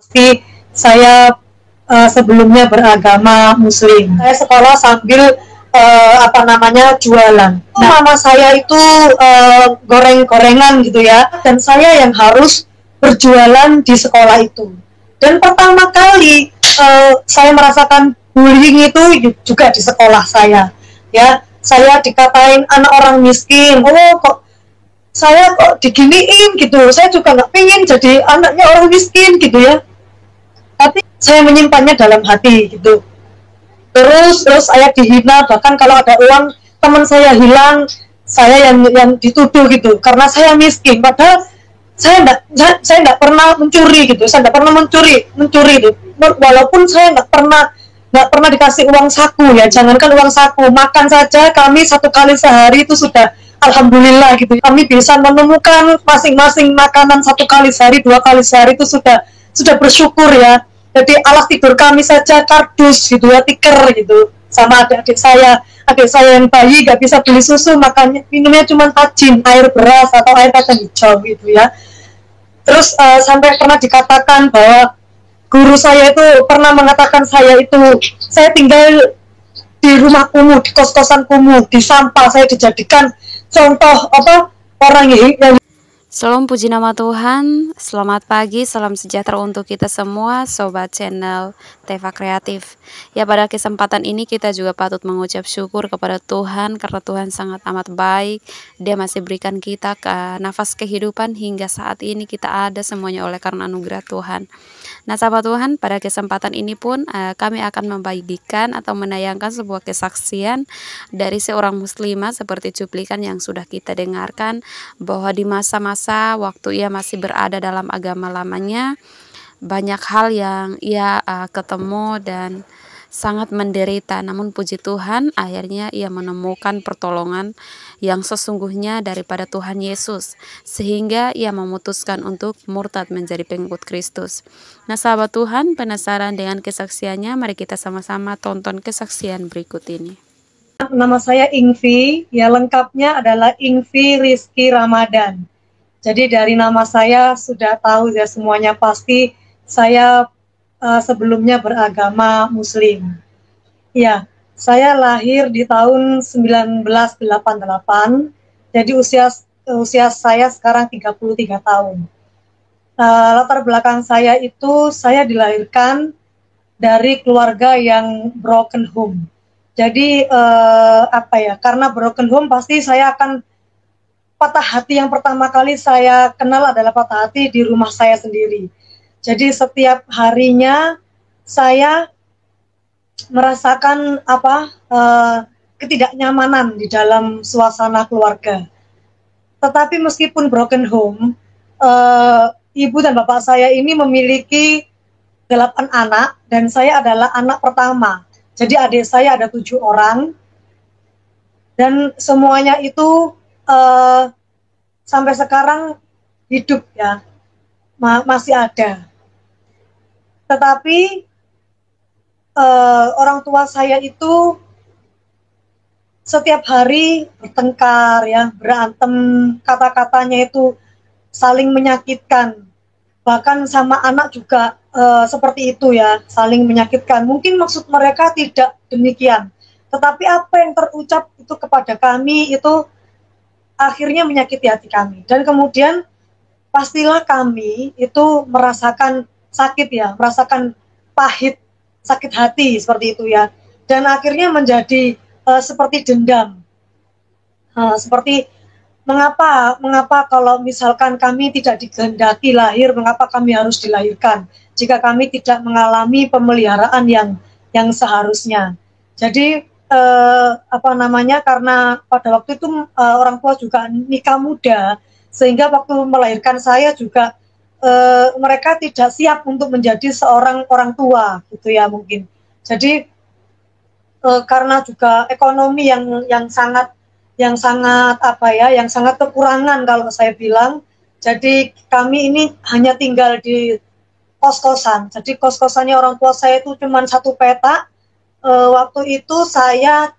Pasti saya sebelumnya beragama Muslim. Saya sekolah sambil jualan. Mama saya itu goreng-gorengan gitu ya, dan saya yang harus berjualan di sekolah itu. Dan pertama kali saya merasakan bullying itu juga di sekolah saya. Ya, saya dikatain anak orang miskin. Oh, kok saya kok diginiin gitu. Saya juga nggak pengen jadi anaknya orang miskin gitu ya. Tapi saya menyimpannya dalam hati gitu. Terus saya dihina, bahkan kalau ada uang teman saya hilang, saya yang dituduh gitu karena saya miskin. Padahal saya enggak pernah mencuri gitu. Saya enggak pernah mencuri itu. Walaupun saya enggak pernah dikasih uang saku ya. Jangankan uang saku, makan saja kami 1 kali sehari itu sudah alhamdulillah gitu. Kami bisa menemukan masing-masing makanan 1 kali sehari, 2 kali sehari itu sudah bersyukur ya. Jadi alas tidur kami saja kardus gitu ya, tikar gitu. Sama adik saya yang bayi gak bisa beli susu, makannya minumnya cuma tajin, air beras atau air kacang hijau gitu ya. Terus sampai pernah dikatakan bahwa guru saya itu pernah mengatakan saya tinggal di rumah kumuh, di kos-kosan kumuh, di sampah. Saya dijadikan contoh orang yang. Salam puji nama Tuhan, selamat pagi, salam sejahtera untuk kita semua Sobat channel Teva Kreatif. Ya, pada kesempatan ini kita juga patut mengucap syukur kepada Tuhan karena Tuhan sangat amat baik. Dia masih berikan kita nafas kehidupan hingga saat ini kita ada semuanya oleh karena anugerah Tuhan. Nah sahabat Tuhan, pada kesempatan ini pun kami akan membagikan atau menayangkan sebuah kesaksian dari seorang muslimah seperti cuplikan yang sudah kita dengarkan, bahwa di masa-masa waktu ia masih berada dalam agama lamanya, banyak hal yang ia ketemu dan sangat menderita. Namun puji Tuhan, akhirnya ia menemukan pertolongan yang sesungguhnya daripada Tuhan Yesus, sehingga ia memutuskan untuk murtad menjadi pengikut Kristus. Nah sahabat Tuhan, penasaran dengan kesaksiannya? Mari kita sama-sama tonton kesaksian berikut ini. Nama saya Ingvi, ya lengkapnya adalah Ingvi Rizky Ramadan. Jadi dari nama saya sudah tahu ya semuanya, pasti saya sebelumnya beragama Muslim. Ya, saya lahir di tahun 1988, jadi usia saya sekarang 33 tahun. Latar belakang saya itu, saya dilahirkan dari keluarga yang broken home. Jadi karena broken home pasti saya akan patah hati. Yang pertama kali saya kenal adalah patah hati di rumah saya sendiri. Jadi setiap harinya saya merasakan ketidaknyamanan di dalam suasana keluarga. Tetapi meskipun broken home, ibu dan bapak saya ini memiliki 8 anak dan saya adalah anak pertama. Jadi adik saya ada 7 orang dan semuanya itu sampai sekarang hidup ya, masih ada. Tetapi orang tua saya itu setiap hari bertengkar ya, berantem, kata-katanya itu saling menyakitkan. Bahkan sama anak juga seperti itu ya, saling menyakitkan. Mungkin maksud mereka tidak demikian, tetapi apa yang terucap itu kepada kami itu akhirnya menyakiti hati kami. Dan kemudian pastilah kami itu merasakan sakit ya, merasakan pahit, sakit hati seperti itu ya. Dan akhirnya menjadi seperti dendam. Seperti mengapa kalau misalkan kami tidak dikehendaki lahir, mengapa kami harus dilahirkan jika kami tidak mengalami pemeliharaan yang seharusnya. Jadi karena pada waktu itu orang tua juga nikah muda, sehingga waktu melahirkan saya juga mereka tidak siap untuk menjadi seorang orang tua gitu ya mungkin. Jadi karena juga ekonomi yang sangat kekurangan kalau saya bilang. Jadi kami ini hanya tinggal di kos-kosan. Jadi kos-kosannya orang tua saya itu cuma 1 petak. Waktu itu saya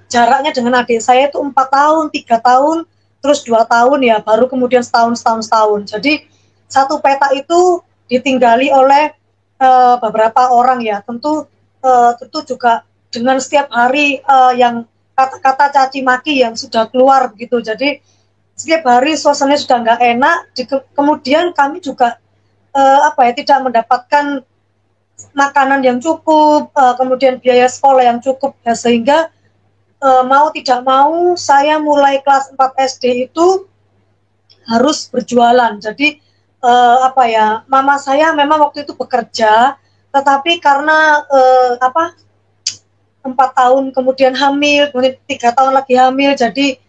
jaraknya dengan adik saya itu 4 tahun, 3 tahun, terus 2 tahun ya, baru kemudian setahun. Jadi 1 petak itu ditinggali oleh beberapa orang ya, tentu juga dengan setiap hari yang kata-kata caci maki yang sudah keluar begitu. Jadi setiap hari suasananya sudah nggak enak. Kemudian kami juga tidak mendapatkan makanan yang cukup, kemudian biaya sekolah yang cukup, ya, sehingga mau tidak mau saya mulai kelas 4 SD itu harus berjualan. Jadi mama saya memang waktu itu bekerja, tetapi karena 4 tahun kemudian hamil, kemudian 3 tahun lagi hamil, jadi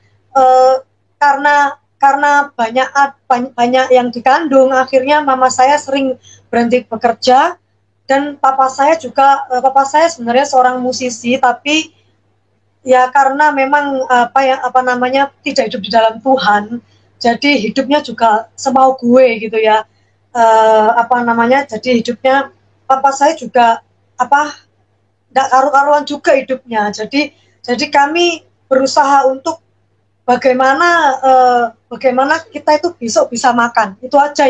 karena banyak yang dikandung, akhirnya mama saya sering berhenti bekerja. Dan papa saya sebenarnya seorang musisi, tapi ya karena memang tidak hidup di dalam Tuhan, jadi hidupnya juga semau gue gitu ya. Jadi hidupnya papa saya juga tidak karu-karuan juga hidupnya. Jadi kami berusaha untuk bagaimana kita itu besok bisa makan. Itu aja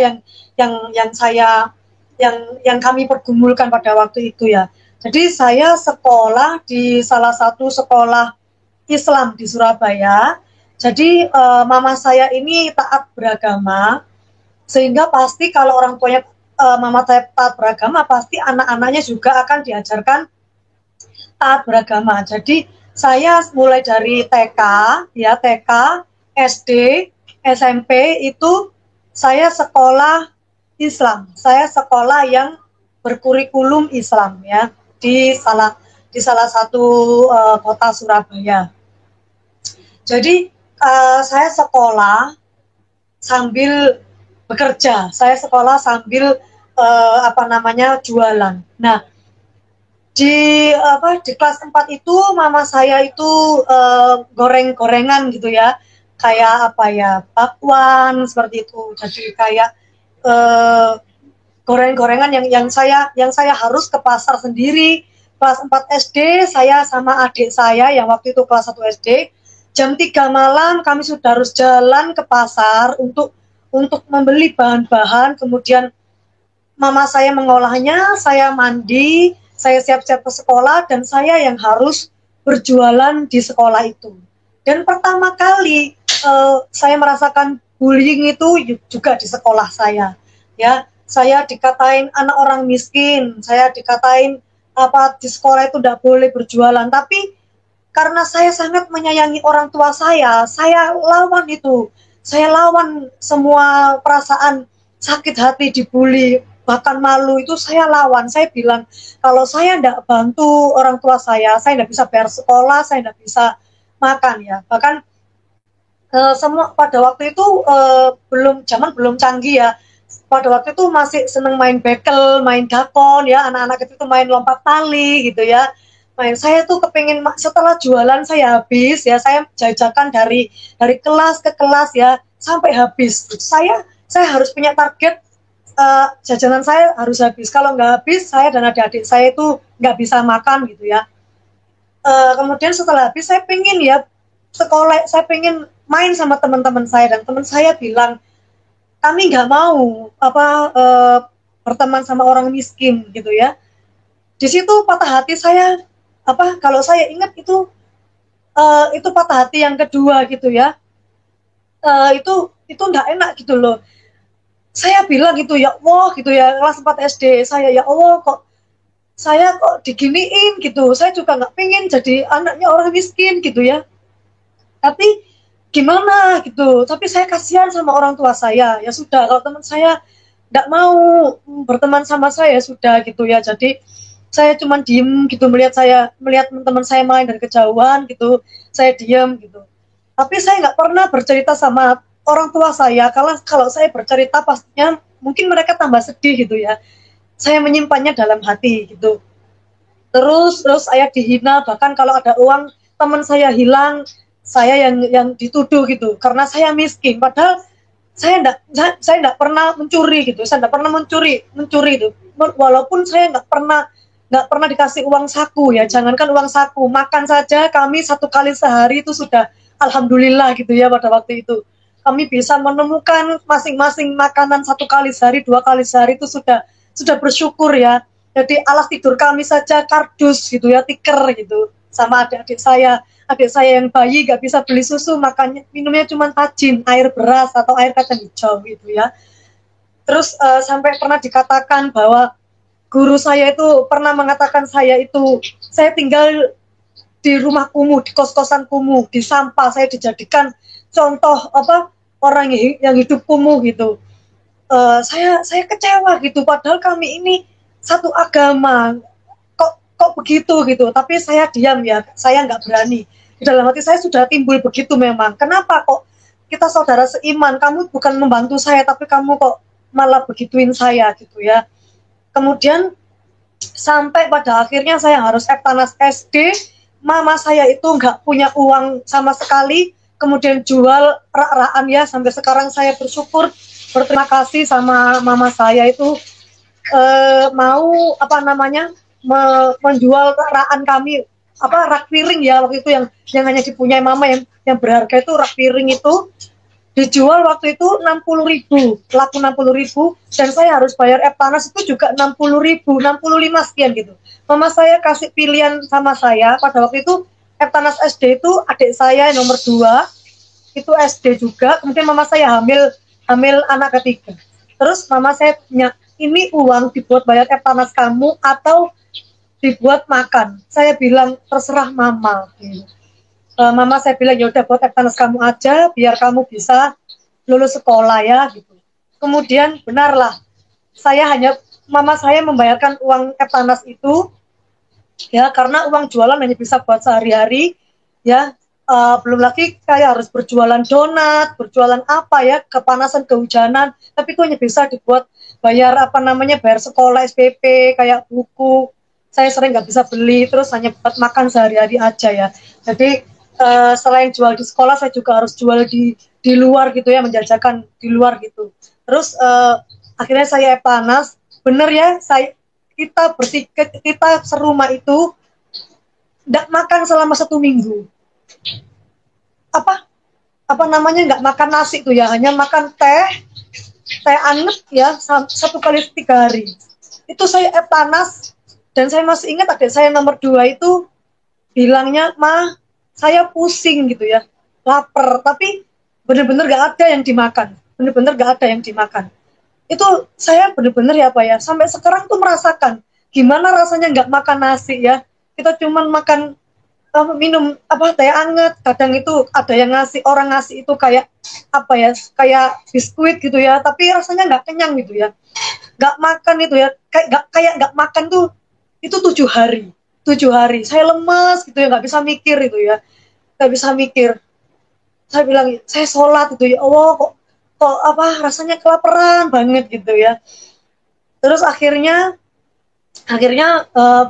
yang kami pergumulkan pada waktu itu ya. Jadi saya sekolah di salah satu sekolah Islam di Surabaya. Jadi mama saya ini taat beragama, sehingga pasti kalau orang tuanya mama saya taat beragama, pasti anak-anaknya juga akan diajarkan taat beragama. Jadi saya mulai dari TK, SD, SMP itu saya sekolah Islam. Saya sekolah yang berkurikulum Islam ya di salah satu kota Surabaya. Jadi saya sekolah sambil bekerja. Saya sekolah sambil jualan. Nah, di kelas 4 itu mama saya itu goreng-gorengan gitu ya. Kayak bakwan seperti itu. Jadi kayak goreng-gorengan yang saya harus ke pasar sendiri. Kelas 4 SD saya sama adik saya yang waktu itu kelas 1 SD, jam 3 malam kami sudah harus jalan ke pasar untuk membeli bahan-bahan, kemudian mama saya mengolahnya, saya mandi, saya siap-siap ke sekolah, dan saya yang harus berjualan di sekolah itu. Dan pertama kali saya merasakan bullying itu juga di sekolah saya. Ya, saya dikatain anak orang miskin, saya dikatain di sekolah itu tidak boleh berjualan. Tapi karena saya sangat menyayangi orang tua saya lawan itu. Saya lawan semua perasaan sakit hati, dibully, bahkan malu itu saya lawan. Saya bilang, kalau saya tidak bantu orang tua saya tidak bisa bayar sekolah, saya tidak bisa makan ya. Bahkan semua pada waktu itu belum canggih ya. Pada waktu itu masih seneng main bekel, main dakon ya, anak-anak itu main lompat tali gitu ya. Saya tuh kepingin setelah jualan saya habis ya, saya jajakan dari kelas ke kelas ya sampai habis. Saya harus punya target, jajanan saya harus habis. Kalau nggak habis, saya dan adik-adik saya itu nggak bisa makan gitu ya. Kemudian setelah habis saya pengen ya sekolah, saya pengen main sama teman-teman saya, dan teman saya bilang, kami nggak mau berteman sama orang miskin gitu ya. Di situ patah hati saya, kalau saya ingat itu patah hati yang kedua gitu ya. Itu nggak enak gitu loh. Saya bilang gitu, ya Allah gitu ya, kelas 4 SD saya, ya Allah kok saya diginiin gitu. Saya juga nggak pengen jadi anaknya orang miskin gitu ya. Tapi gimana gitu, tapi saya kasihan sama orang tua saya. Ya sudah, kalau teman saya tidak mau berteman sama saya, sudah gitu ya. Jadi saya cuma diem gitu, melihat teman-teman saya main dari kejauhan gitu, saya diem gitu. Tapi saya nggak pernah bercerita sama orang tua saya. Kalau saya bercerita pastinya mungkin mereka tambah sedih gitu ya. Saya menyimpannya dalam hati gitu. Terus saya dihina, bahkan kalau ada uang teman saya hilang, saya yang dituduh gitu, karena saya miskin. Padahal saya enggak pernah mencuri gitu, saya enggak pernah mencuri itu. Walaupun saya enggak pernah dikasih uang saku ya, jangankan uang saku, makan saja kami 1 kali sehari itu sudah alhamdulillah gitu ya pada waktu itu. kami bisa menemukan masing-masing makanan 1 kali sehari, 2 kali sehari itu sudah bersyukur ya. Jadi alas tidur kami saja kardus gitu ya, tikar gitu. Sama adik saya yang bayi gak bisa beli susu, makanya minumnya cuma tajin, air beras atau air kacang hijau gitu ya. Terus sampai pernah dikatakan bahwa guru saya itu pernah mengatakan saya tinggal di rumah kumuh, di kos-kosan kumuh, di sampah, saya dijadikan contoh orang yang hidup kumuh gitu. Saya kecewa gitu, padahal kami ini satu agama, kok begitu gitu. Tapi saya diam ya, saya nggak berani. Di dalam hati saya sudah timbul begitu memang. Kenapa kok kita saudara seiman, kamu bukan membantu saya, tapi kamu kok malah begituin saya gitu ya. Kemudian sampai pada akhirnya saya harus Eptanas SD. Mama saya itu nggak punya uang sama sekali, kemudian jual rak-rakan ya. Sampai sekarang saya berterima kasih sama mama saya itu mau menjual rak-rakan kami, rak piring ya waktu itu yang hanya dipunyai mama, yang berharga itu rak piring itu dijual waktu itu 60.000, laku 60.000, dan saya harus bayar Eptanas itu juga 60.000, 65 sekian gitu. Mama saya kasih pilihan sama saya pada waktu itu. Eptanas SD itu adik saya nomor 2 itu SD juga, kemudian mama saya hamil anak ketiga. Terus mama saya punya, ini uang dibuat bayar Eptanas kamu atau dibuat makan? Saya bilang terserah mama gitu. Mama saya bilang ya udah buat Eptanas kamu aja biar kamu bisa lulus sekolah ya gitu. Kemudian benarlah mama saya membayarkan uang Eptanas itu ya, karena uang jualan hanya bisa buat sehari-hari ya. Belum lagi kayak harus berjualan donat, berjualan apa ya, kepanasan, kehujanan, tapi itu hanya bisa dibuat bayar bayar sekolah SPP, kayak buku. Saya sering nggak bisa beli, terus hanya buat makan sehari-hari aja ya. Jadi selain jual di sekolah, saya juga harus jual di luar gitu ya, menjajakan di luar gitu. Terus akhirnya saya Eptanas, bener ya, kita serumah itu nggak makan selama 1 minggu. Nggak makan nasi tuh ya, hanya makan teh anget ya, 1 kali 3 hari. Itu saya Eptanas, dan saya masih ingat adik saya nomor 2 itu bilangnya, "Ma, saya pusing gitu ya, lapar, tapi bener-bener gak ada yang dimakan, itu saya bener-bener ya sampai sekarang tuh merasakan gimana rasanya nggak makan nasi ya. Kita cuman makan minum teh anget, kadang itu ada yang orang ngasih itu kayak kayak biskuit gitu ya, tapi rasanya nggak kenyang gitu ya. Nggak makan itu ya, kayak nggak makan tuh itu 7 hari saya lemes gitu ya, nggak bisa mikir itu ya, nggak bisa mikir. Saya bilang, saya sholat itu ya Allah, kok rasanya kelaparan banget gitu ya. Terus akhirnya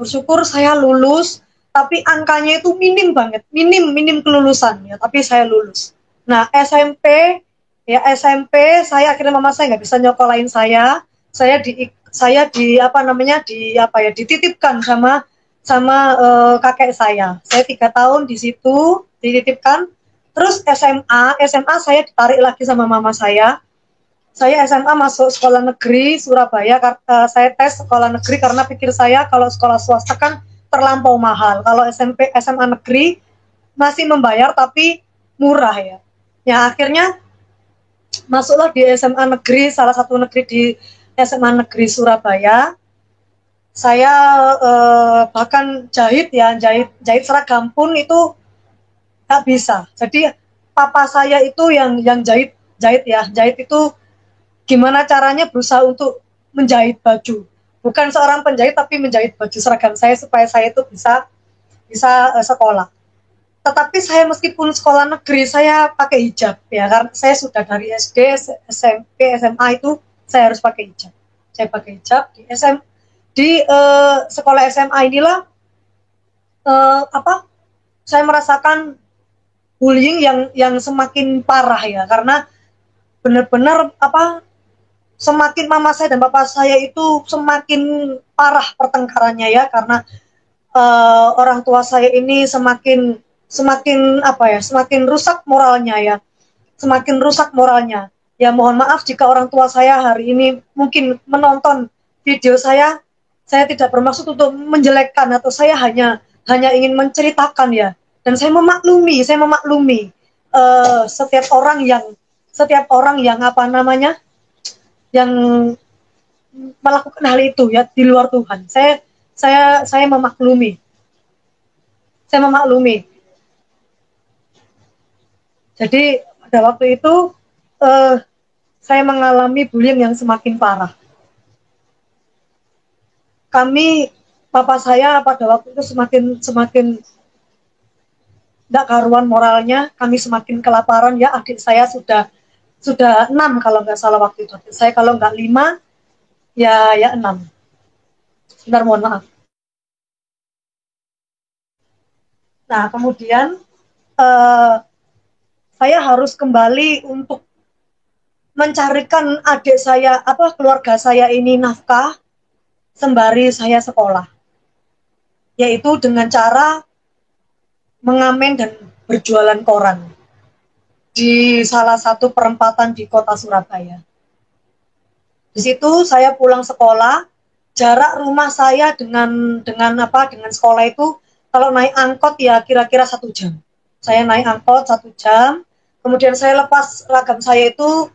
bersyukur saya lulus, tapi angkanya itu minim banget, minim kelulusan ya, tapi saya lulus. Nah SMP saya akhirnya mama saya nggak bisa nyokolain saya dititipkan sama kakek saya 3 tahun di situ dititipkan. Terus SMA saya ditarik lagi sama mama saya SMA masuk sekolah negeri Surabaya. Saya tes sekolah negeri karena pikir saya kalau sekolah swasta kan terlampau mahal, kalau SMA negeri masih membayar tapi murah ya. Ya akhirnya masuklah di SMA negeri, salah satu negeri di SMA negeri Surabaya. Saya bahkan jahit seragam pun itu nggak bisa. Jadi papa saya itu yang jahit itu gimana caranya berusaha untuk menjahit baju. Bukan seorang penjahit tapi menjahit baju seragam saya supaya saya itu bisa sekolah. Tetapi saya meskipun sekolah negeri saya pakai hijab ya, karena saya sudah dari SD, SMP, SMA itu saya harus pakai hijab. Saya pakai hijab di sekolah SMA inilah saya merasakan bullying yang semakin parah ya, karena benar-benar semakin mama saya dan papa saya itu semakin parah pertengkarannya ya, karena orang tua saya ini semakin rusak moralnya ya. semakin rusak moralnya. Ya mohon maaf jika orang tua saya hari ini mungkin menonton video saya tidak bermaksud untuk menjelekkan atau saya hanya ingin menceritakan ya. Dan saya memaklumi setiap orang yang apa namanya, yang melakukan hal itu ya di luar Tuhan. Saya memaklumi. Jadi pada waktu itu saya mengalami bullying yang semakin parah. Papa saya pada waktu itu semakin tidak karuan moralnya. Kami semakin kelaparan ya. Adik saya sudah 6 kalau nggak salah waktu itu. Adik saya kalau nggak 5 ya 6. Sebentar, mohon maaf. Nah kemudian saya harus kembali untuk mencarikan adik saya, keluarga saya ini nafkah sembari saya sekolah, yaitu dengan cara mengamen dan berjualan koran di salah satu perempatan di kota Surabaya. Di situ saya pulang sekolah, jarak rumah saya dengan sekolah itu kalau naik angkot ya kira-kira 1 jam. Saya naik angkot 1 jam, kemudian saya lepas seragam saya itu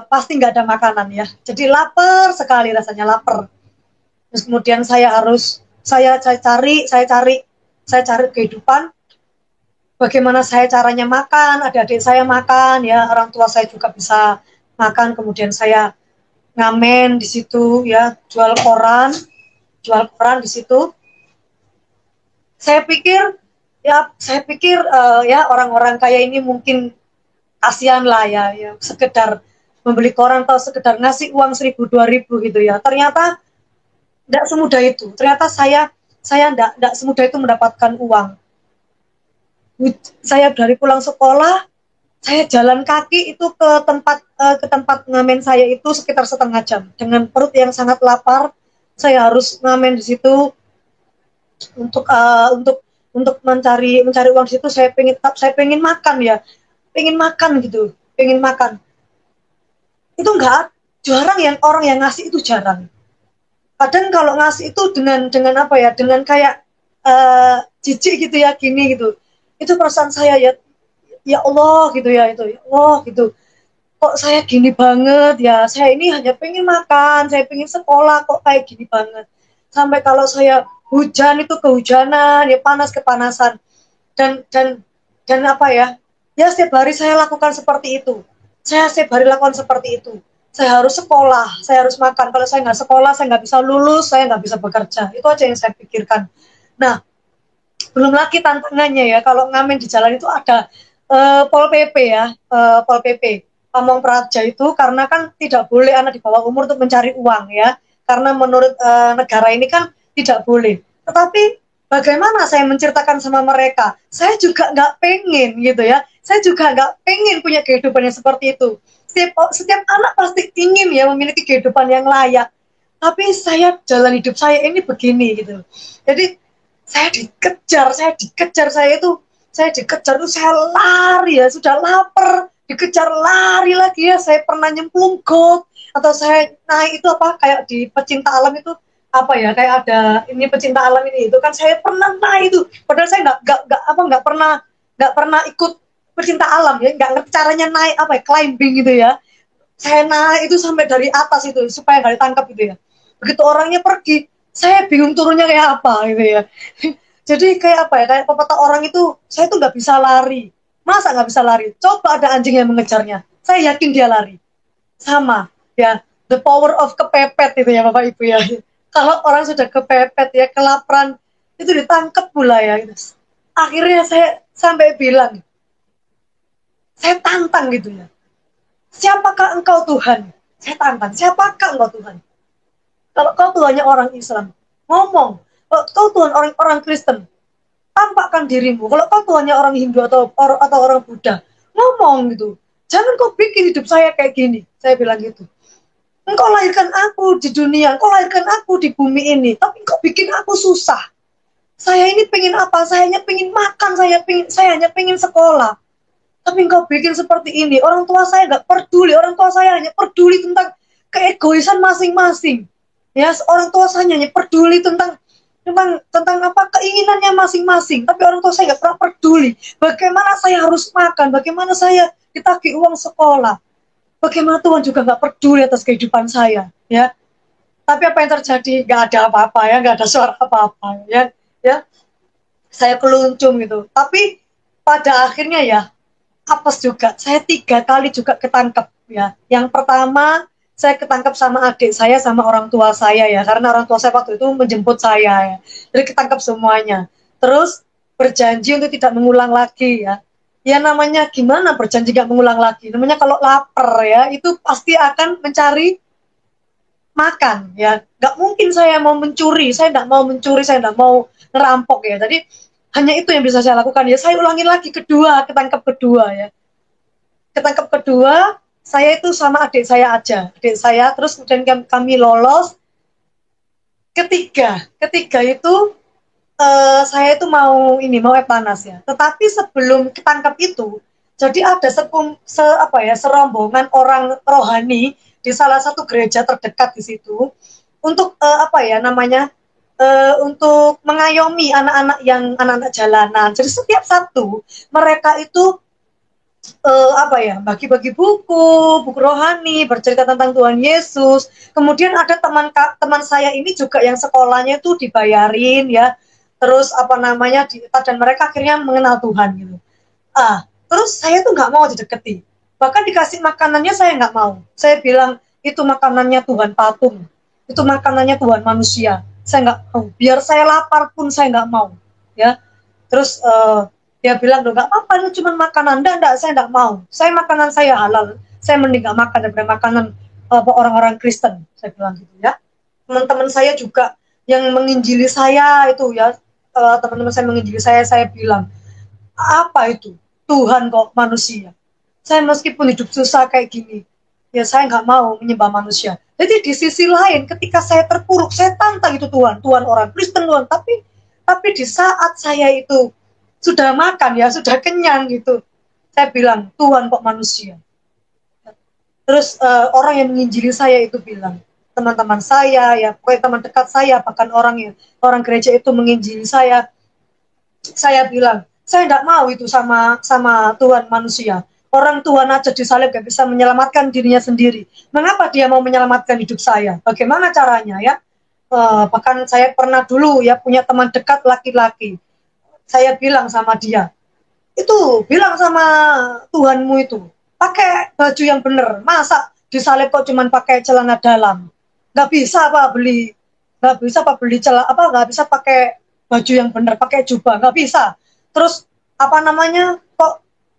pasti nggak ada makanan ya. Jadi lapar sekali rasanya, lapar. Terus kemudian saya cari kehidupan. Bagaimana saya caranya makan, adik-adik saya makan ya, orang tua saya juga bisa makan. Kemudian saya ngamen di situ ya, jual koran di situ. Saya pikir ya orang-orang kaya ini mungkin kasihan lah ya, sekedar membeli koran atau sekedar ngasih uang 1.000 2.000 gitu ya. Ternyata tidak semudah itu. Ternyata saya tidak semudah itu mendapatkan uang. Saya dari pulang sekolah, saya jalan kaki itu ke tempat ngamen saya itu sekitar 1/2 jam. Dengan perut yang sangat lapar, saya harus ngamen di situ untuk mencari uang di situ. Saya pengen makan ya. Pengen makan. Itu jarang yang orang yang ngasih itu jarang. Kadang kalau ngasih itu dengan kayak jijik gitu ya, gini gitu. Itu perasaan saya ya Allah gitu ya, ya Allah gitu. Kok saya gini banget ya, saya ini hanya pengen makan, saya pengen sekolah kok kayak gini banget. Sampai kalau saya hujan itu kehujanan, ya panas kepanasan. Dan ya setiap hari saya lakukan seperti itu. Saya harus sekolah, saya harus makan. Kalau saya nggak sekolah, saya nggak bisa lulus, saya nggak bisa bekerja. Itu aja yang saya pikirkan. Nah, belum lagi tantangannya ya, kalau ngamen di jalan itu ada Pol PP ya, Pol PP, Pamong Praja itu, karena kan tidak boleh anak di bawah umur untuk mencari uang ya, karena menurut negara ini kan tidak boleh. Tetapi bagaimana saya menceritakan sama mereka? Saya juga nggak pengen gitu ya. Saya juga nggak pengen punya kehidupan yang seperti itu. Setiap anak pasti ingin ya memiliki kehidupan yang layak. Tapi jalan hidup saya ini begini gitu. Jadi saya dikejar, saya lari ya, sudah lapar, dikejar lari lagi ya. Saya pernah nyemplung got, atau saya naik itu kayak di pecinta alam itu kayak ada ini pecinta alam ini, itu kan saya pernah naik itu, padahal saya nggak pernah ikut pecinta alam ya, nggak ngerti caranya naik climbing gitu ya. Saya naik itu sampai dari atas itu supaya nggak ditangkap gitu ya. Begitu orangnya pergi, saya bingung turunnya kayak apa gitu ya. Jadi kayak kayak pepatah orang itu, saya tuh nggak bisa lari. Masa nggak bisa lari? Coba ada anjing yang mengejarnya, saya yakin dia lari. Sama ya, the power of kepepet itu ya Bapak Ibu ya. Kalau orang sudah kepepet ya, kelaparan, itu ditangkap pula ya. Akhirnya saya sampai bilang, saya tantang gitu ya. Siapakah engkau Tuhan? Saya tantang, siapakah engkau Tuhan? Kalau kau Tuhannya orang Islam, ngomong. Kalau kau Tuhan orang Kristen, tampakkan dirimu. Kalau kau Tuhannya orang Hindu atau orang Buddha, ngomong gitu. Jangan kau bikin hidup saya kayak gini. Saya bilang gitu. Engkau lahirkan aku di dunia, engkau lahirkan aku di bumi ini, tapi engkau bikin aku susah. Saya ini pengen apa? Saya hanya pengen makan, saya hanya pengen sekolah. tapi engkau bikin seperti ini. Orang tua saya nggak peduli, orang tua saya hanya peduli tentang keegoisan masing-masing. Ya, orang tua saya hanya peduli tentang apa keinginannya masing-masing, tapi orang tua saya nggak pernah peduli bagaimana saya harus makan, bagaimana saya ditagih uang sekolah, bagaimana Tuhan juga nggak peduli atas kehidupan saya, ya. Tapi apa yang terjadi? Nggak ada apa-apa, ya, nggak ada suara apa-apa, ya, ya. Saya keluncung gitu. Tapi pada akhirnya ya apes juga. Saya 3 kali juga ketangkep, ya. Yang pertama saya ketangkep sama adik saya sama orang tua saya, ya, karena orang tua saya waktu itu menjemput saya, ya. Jadi ketangkep semuanya. Terus berjanji untuk tidak mengulang lagi, ya. Ya namanya gimana berjanji gak mengulang lagi? Namanya kalau lapar, ya, itu pasti akan mencari makan, ya. Gak mungkin saya mau mencuri, saya tidak mau mencuri, saya tidak mau ngerampok, ya. Jadi hanya itu yang bisa saya lakukan, ya. Saya ulangi lagi kedua, ketangkep kedua, ya. Ketangkep kedua, saya itu sama adik saya aja, adik saya, terus kemudian kami lolos. Ketiga itu saya itu mau etanas, ya. Tetapi sebelum ketangkep itu, jadi ada serombongan orang rohani di salah satu gereja terdekat di situ untuk untuk mengayomi anak-anak jalanan. Jadi setiap Sabtu mereka itu bagi-bagi buku rohani, bercerita tentang Tuhan Yesus. Kemudian ada teman saya ini juga yang sekolahnya itu dibayarin, ya. Terus dan mereka akhirnya mengenal Tuhan gitu. Terus saya tuh nggak mau dideketi. Bahkan dikasih makanannya saya nggak mau. Saya bilang itu makanannya Tuhan patung, itu makanannya Tuhan manusia. Saya nggak mau. Biar saya lapar pun saya nggak mau, ya. Terus dia bilang, nggak apa-apa, itu cuma makanan. Enggak, saya enggak mau. Makanan saya halal. Saya mending nggak makan daripada makanan orang-orang Kristen. Saya bilang gitu, ya. Teman-teman saya juga yang menginjili saya itu, ya, teman-teman saya menginjili saya bilang, apa itu? Tuhan kok manusia. Saya meskipun hidup susah kayak gini, ya saya nggak mau menyembah manusia. Jadi di sisi lain, ketika saya terpuruk, saya tantang itu Tuhan orang Kristen, Tuhan. Tapi di saat saya itu sudah makan, ya, sudah kenyang gitu, saya bilang, Tuhan kok manusia. Terus orang yang menginjili saya itu bilang, teman-teman saya, ya, pokoknya teman dekat saya, bahkan orang gereja itu menginjili saya bilang, saya tidak mau itu sama Tuhan manusia. Orang Tuhan aja disalib gak bisa menyelamatkan dirinya sendiri. Mengapa dia mau menyelamatkan hidup saya? Bagaimana caranya, ya? Bahkan saya pernah dulu, ya, punya teman dekat laki-laki. Saya bilang sama dia, itu bilang sama Tuhanmu itu, pakai baju yang benar. Masa disalib kok cuman pakai celana dalam? Nggak bisa beli nggak bisa pakai baju yang benar, pakai jubah, nggak bisa. Terus kok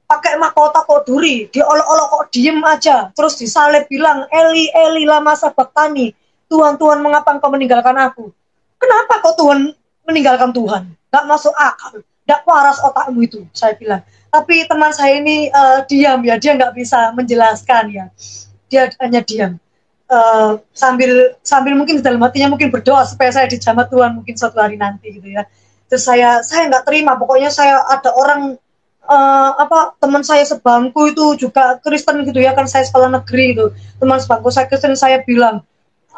pakai mahkota kok duri, diolok-olok kok diem aja. Terus disalib bilang, Eli Eli lama sabachthani, Tuhan Tuhan mengapa engkau meninggalkan aku? Kenapa kok Tuhan meninggalkan Tuhan? Nggak masuk akal, nggak waras otakmu itu, saya bilang. Tapi teman saya ini diam, ya, dia nggak bisa menjelaskan, ya, dia hanya diam, sambil mungkin di dalam hatinya mungkin berdoa supaya saya dijamah Tuhan mungkin suatu hari nanti gitu, ya. Terus saya nggak terima, pokoknya saya ada orang teman saya sebangku itu juga Kristen gitu, ya, kan saya sekolah negeri itu, teman sebangku saya Kristen, saya bilang,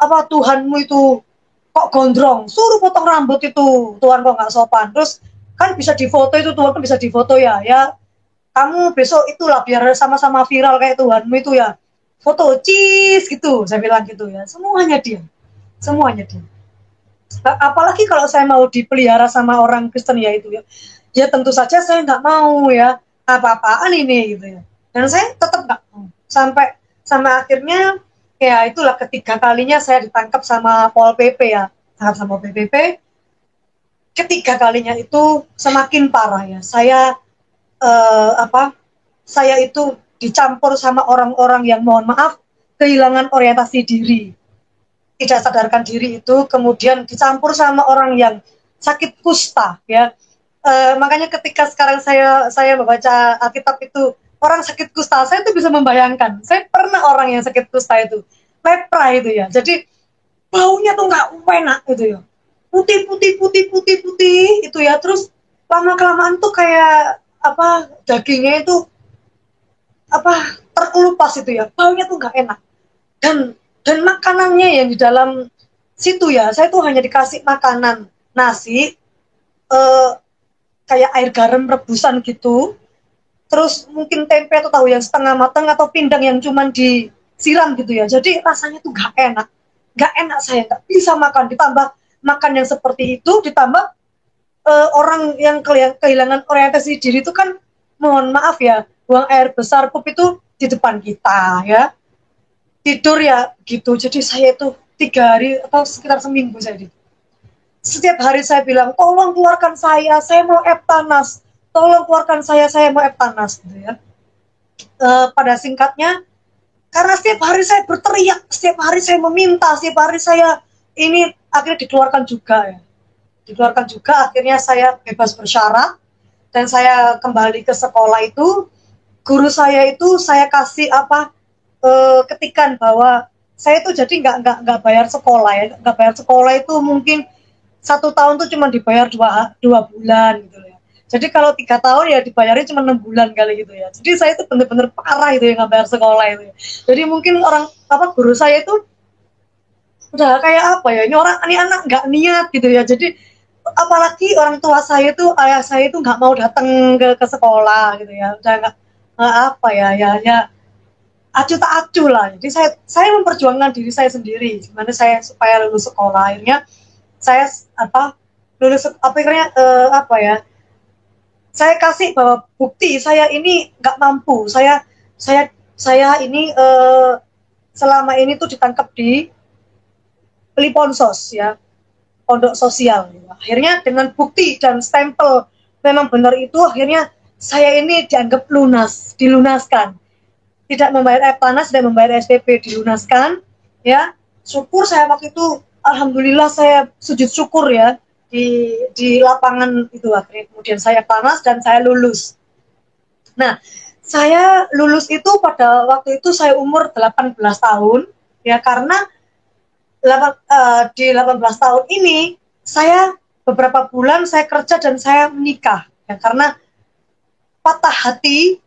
Tuhanmu itu kok gondrong, suruh potong rambut itu, Tuhan kok nggak sopan. Terus kan bisa difoto itu, Tuhan kan bisa difoto, ya, kamu besok itulah biar sama-sama viral kayak Tuhanmu itu, ya, foto cheese gitu, saya bilang gitu, ya. Semuanya diam. Apalagi kalau saya mau dipelihara sama orang Kristen, ya, itu, ya, tentu saja saya nggak mau, ya, apa-apaan ini gitu, ya. Dan saya tetap nggak mau sampai akhirnya, ya, itulah ketiga kalinya saya ditangkap sama Pol PP, ya, sama PPP. Ketiga kalinya itu semakin parah, ya. Saya itu dicampur sama orang-orang yang, mohon maaf, kehilangan orientasi diri, tidak sadarkan diri itu, kemudian dicampur sama orang yang sakit kusta, ya. Makanya ketika sekarang saya membaca Alkitab itu, orang sakit kusta, saya tuh bisa membayangkan, saya pernah orang yang sakit kusta itu, lepra itu, ya. Jadi baunya tuh nggak enak gitu, ya, putih itu, ya. Terus lama kelamaan tuh kayak dagingnya itu terkelupas itu ya, baunya tuh nggak enak. Dan makanannya yang di dalam situ ya, saya tuh hanya dikasih makanan nasi, kayak air garam rebusan gitu, terus mungkin tempe atau tahu yang setengah matang atau pindang yang cuman disiram gitu ya. Jadi rasanya tuh nggak enak, saya nggak bisa makan. Ditambah makan yang seperti itu, ditambah orang yang kehilangan orientasi diri itu kan, mohon maaf ya, buang air besar pup itu di depan kita ya, tidur ya gitu. Jadi saya itu 3 hari atau sekitar seminggu saya setiap hari saya bilang, tolong keluarkan saya mau Eptanas, tolong keluarkan saya mau Eptanas gitu ya. Pada singkatnya, karena setiap hari saya berteriak, setiap hari saya meminta, setiap hari saya ini akhirnya dikeluarkan juga ya. Dikeluarkan juga, akhirnya saya bebas bersyarat dan saya kembali ke sekolah itu. Guru saya itu saya kasih ketikan bahwa saya itu jadi nggak bayar sekolah ya, nggak bayar sekolah itu mungkin 1 tahun tuh cuma dibayar dua bulan gitu ya. Jadi kalau 3 tahun ya dibayarnya cuma 6 bulan kali gitu ya. Jadi saya itu bener-bener parah itu ya nggak bayar sekolah itu ya. Jadi mungkin guru saya itu udah kayak ini anak nggak niat gitu ya. Jadi apalagi orang tua saya itu, ayah saya itu nggak mau datang ke sekolah gitu ya. Udah nggak acuh tak acuh lah. Jadi saya memperjuangkan diri saya sendiri gimana saya supaya lulus sekolah. Akhirnya saya lulus akhirnya saya kasih bahwa bukti saya ini nggak mampu, saya ini selama ini tuh ditangkap di Peliponsos ya, pondok sosial. Akhirnya dengan bukti dan stempel memang benar itu, akhirnya saya ini dianggap dilunaskan, tidak membayar Eptanas, tidak membayar SPP, dilunaskan ya. Syukur saya waktu itu, alhamdulillah saya sujud syukur ya di lapangan itu. Akhirnya kemudian saya panas dan saya lulus. Nah, saya lulus itu pada waktu itu saya umur 18 tahun ya, karena di 18 tahun ini saya beberapa bulan saya kerja dan saya menikah ya, karena patah hati,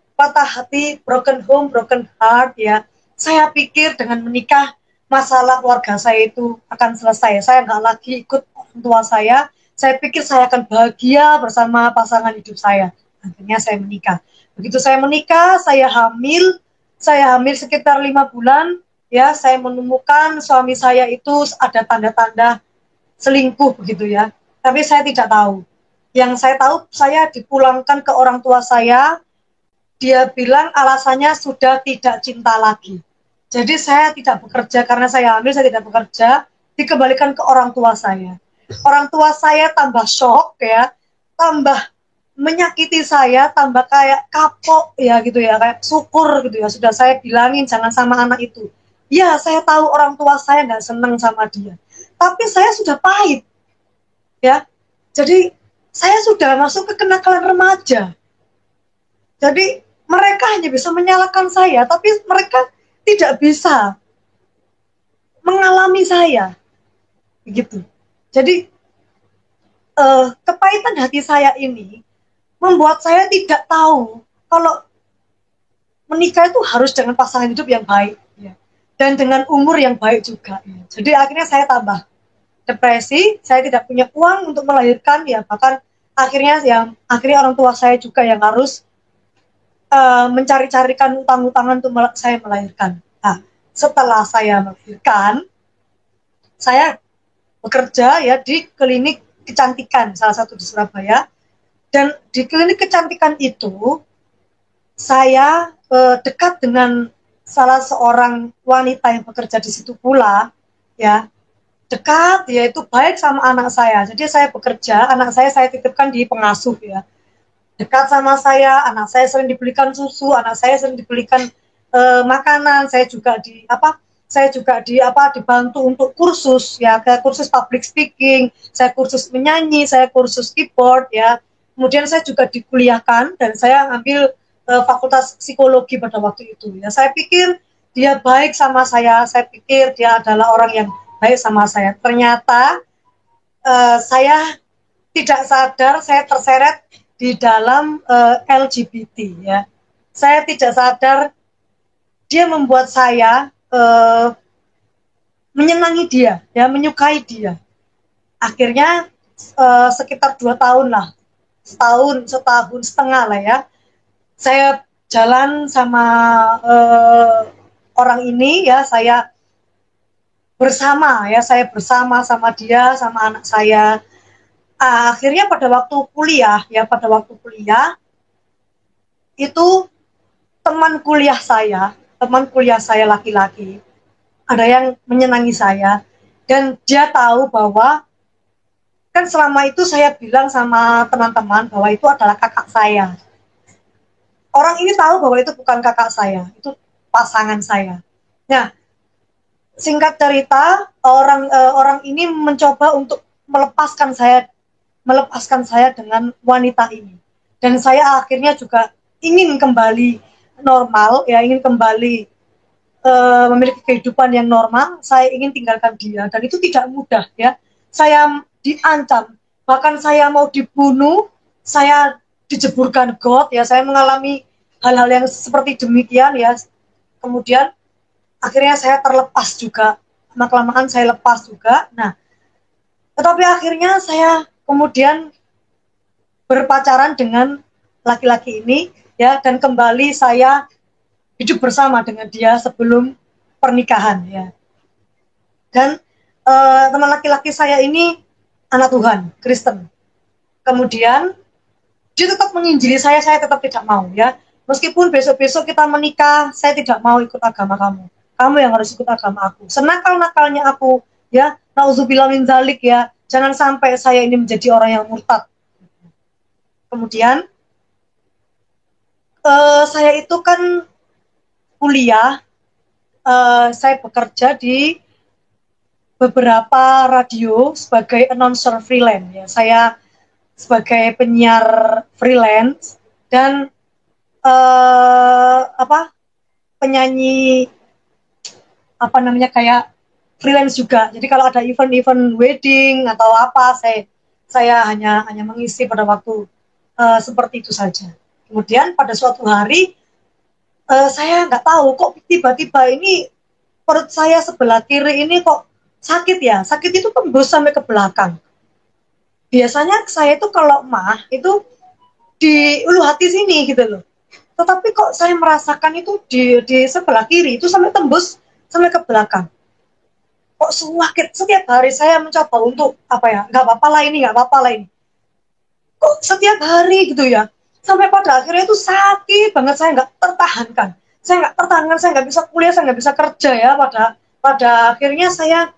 broken home, broken heart ya. Saya pikir dengan menikah masalah keluarga saya itu akan selesai. Saya nggak lagi ikut orang tua saya. Saya pikir saya akan bahagia bersama pasangan hidup saya. Akhirnya saya menikah. Begitu saya menikah, saya hamil sekitar 5 bulan. Ya, saya menemukan suami saya itu ada tanda-tanda selingkuh begitu ya. Tapi saya tidak tahu. Yang saya tahu, saya dipulangkan ke orang tua saya. Dia bilang alasannya sudah tidak cinta lagi. Jadi saya tidak bekerja karena saya hamil, saya tidak bekerja, dikembalikan ke orang tua saya. Orang tua saya tambah shock ya, tambah menyakiti saya, tambah kayak kapok ya gitu ya, kayak syukur gitu ya, sudah saya bilangin jangan sama anak itu. Ya, saya tahu orang tua saya nggak seneng sama dia, tapi saya sudah pahit ya. Jadi saya sudah masuk ke kenakalan remaja. Jadi mereka hanya bisa menyalahkan saya, tapi mereka tidak bisa mengalami saya, begitu. Jadi kepahitan hati saya ini membuat saya tidak tahu kalau menikah itu harus dengan pasangan hidup yang baik, ya, dan dengan umur yang baik juga. Ya. Jadi akhirnya saya tambah depresi, saya tidak punya uang untuk melahirkan, ya bahkan akhirnya orang tua saya juga yang harus mencari-carikan utang-utangan untuk saya melahirkan. Nah, setelah saya melahirkan, saya bekerja ya di klinik kecantikan salah satu di Surabaya. Dan di klinik kecantikan itu saya dekat dengan salah seorang wanita yang bekerja di situ pula, ya dekat, yaitu baik sama anak saya. Jadi saya bekerja, anak saya titipkan di pengasuh ya. Dekat sama saya, anak saya sering dibelikan susu, anak saya sering dibelikan makanan, saya juga dibantu untuk kursus ya, kayak kursus public speaking, saya kursus menyanyi, saya kursus keyboard ya. Kemudian saya juga dikuliahkan dan saya ambil fakultas psikologi pada waktu itu ya. Saya pikir dia baik sama saya pikir dia adalah orang yang baik sama saya. Ternyata saya tidak sadar saya terseret di dalam LGBT ya. saya tidak sadar dia membuat saya menyenangi dia, ya, menyukai dia. Akhirnya sekitar 2 tahun lah, setahun setengah lah ya, saya jalan sama orang ini, ya, saya bersama sama dia, sama anak saya. Akhirnya pada waktu kuliah itu teman kuliah saya laki-laki, ada yang menyenangi saya, dan dia tahu bahwa kan selama itu saya bilang sama teman-teman bahwa itu adalah kakak saya. Orang ini tahu bahwa itu bukan kakak saya, itu pasangan saya. Nah, singkat cerita, orang ini mencoba untuk melepaskan saya dengan wanita ini, dan saya akhirnya juga ingin kembali normal, ya, ingin kembali memiliki kehidupan yang normal. Saya ingin tinggalkan dia, dan itu tidak mudah, ya. Saya diancam, bahkan saya mau dibunuh, saya dijeburkan got, ya, saya mengalami hal-hal yang seperti demikian, ya. Kemudian akhirnya saya terlepas juga, lama-kelamaan saya lepas juga. Nah, tetapi akhirnya saya kemudian berpacaran dengan laki-laki ini, ya, dan kembali saya hidup bersama dengan dia sebelum pernikahan, ya. Dan teman laki-laki saya ini anak Tuhan, Kristen. Kemudian dia tetap menginjili saya tetap tidak mau, ya. Meskipun besok-besok kita menikah, saya tidak mau ikut agama kamu. Kamu yang harus ikut agama aku. Senakal-nakalnya aku, ya, nauzubillah min dzalik, ya. Jangan sampai saya ini menjadi orang yang murtad. Kemudian saya itu kan kuliah, saya bekerja di beberapa radio sebagai announcer freelance, ya. Saya sebagai penyiar freelance dan penyanyi kayak freelance juga. Jadi kalau ada event-event wedding atau apa, saya hanya mengisi pada waktu seperti itu saja. Kemudian pada suatu hari saya nggak tahu kok tiba-tiba ini perut saya sebelah kiri ini kok sakit, ya. Sakit itu tembus sampai ke belakang. Biasanya saya itu kalau mah itu di ulu hati sini gitu loh. Tetapi kok saya merasakan itu di sebelah kiri itu sampai tembus sampai ke belakang. Kok sakit, setiap hari saya mencoba untuk nggak apa-apa lah ini, kok setiap hari gitu, ya, sampai pada akhirnya itu sakit banget, saya nggak tertahankan, saya nggak bisa kuliah, saya nggak bisa kerja, ya. Pada akhirnya saya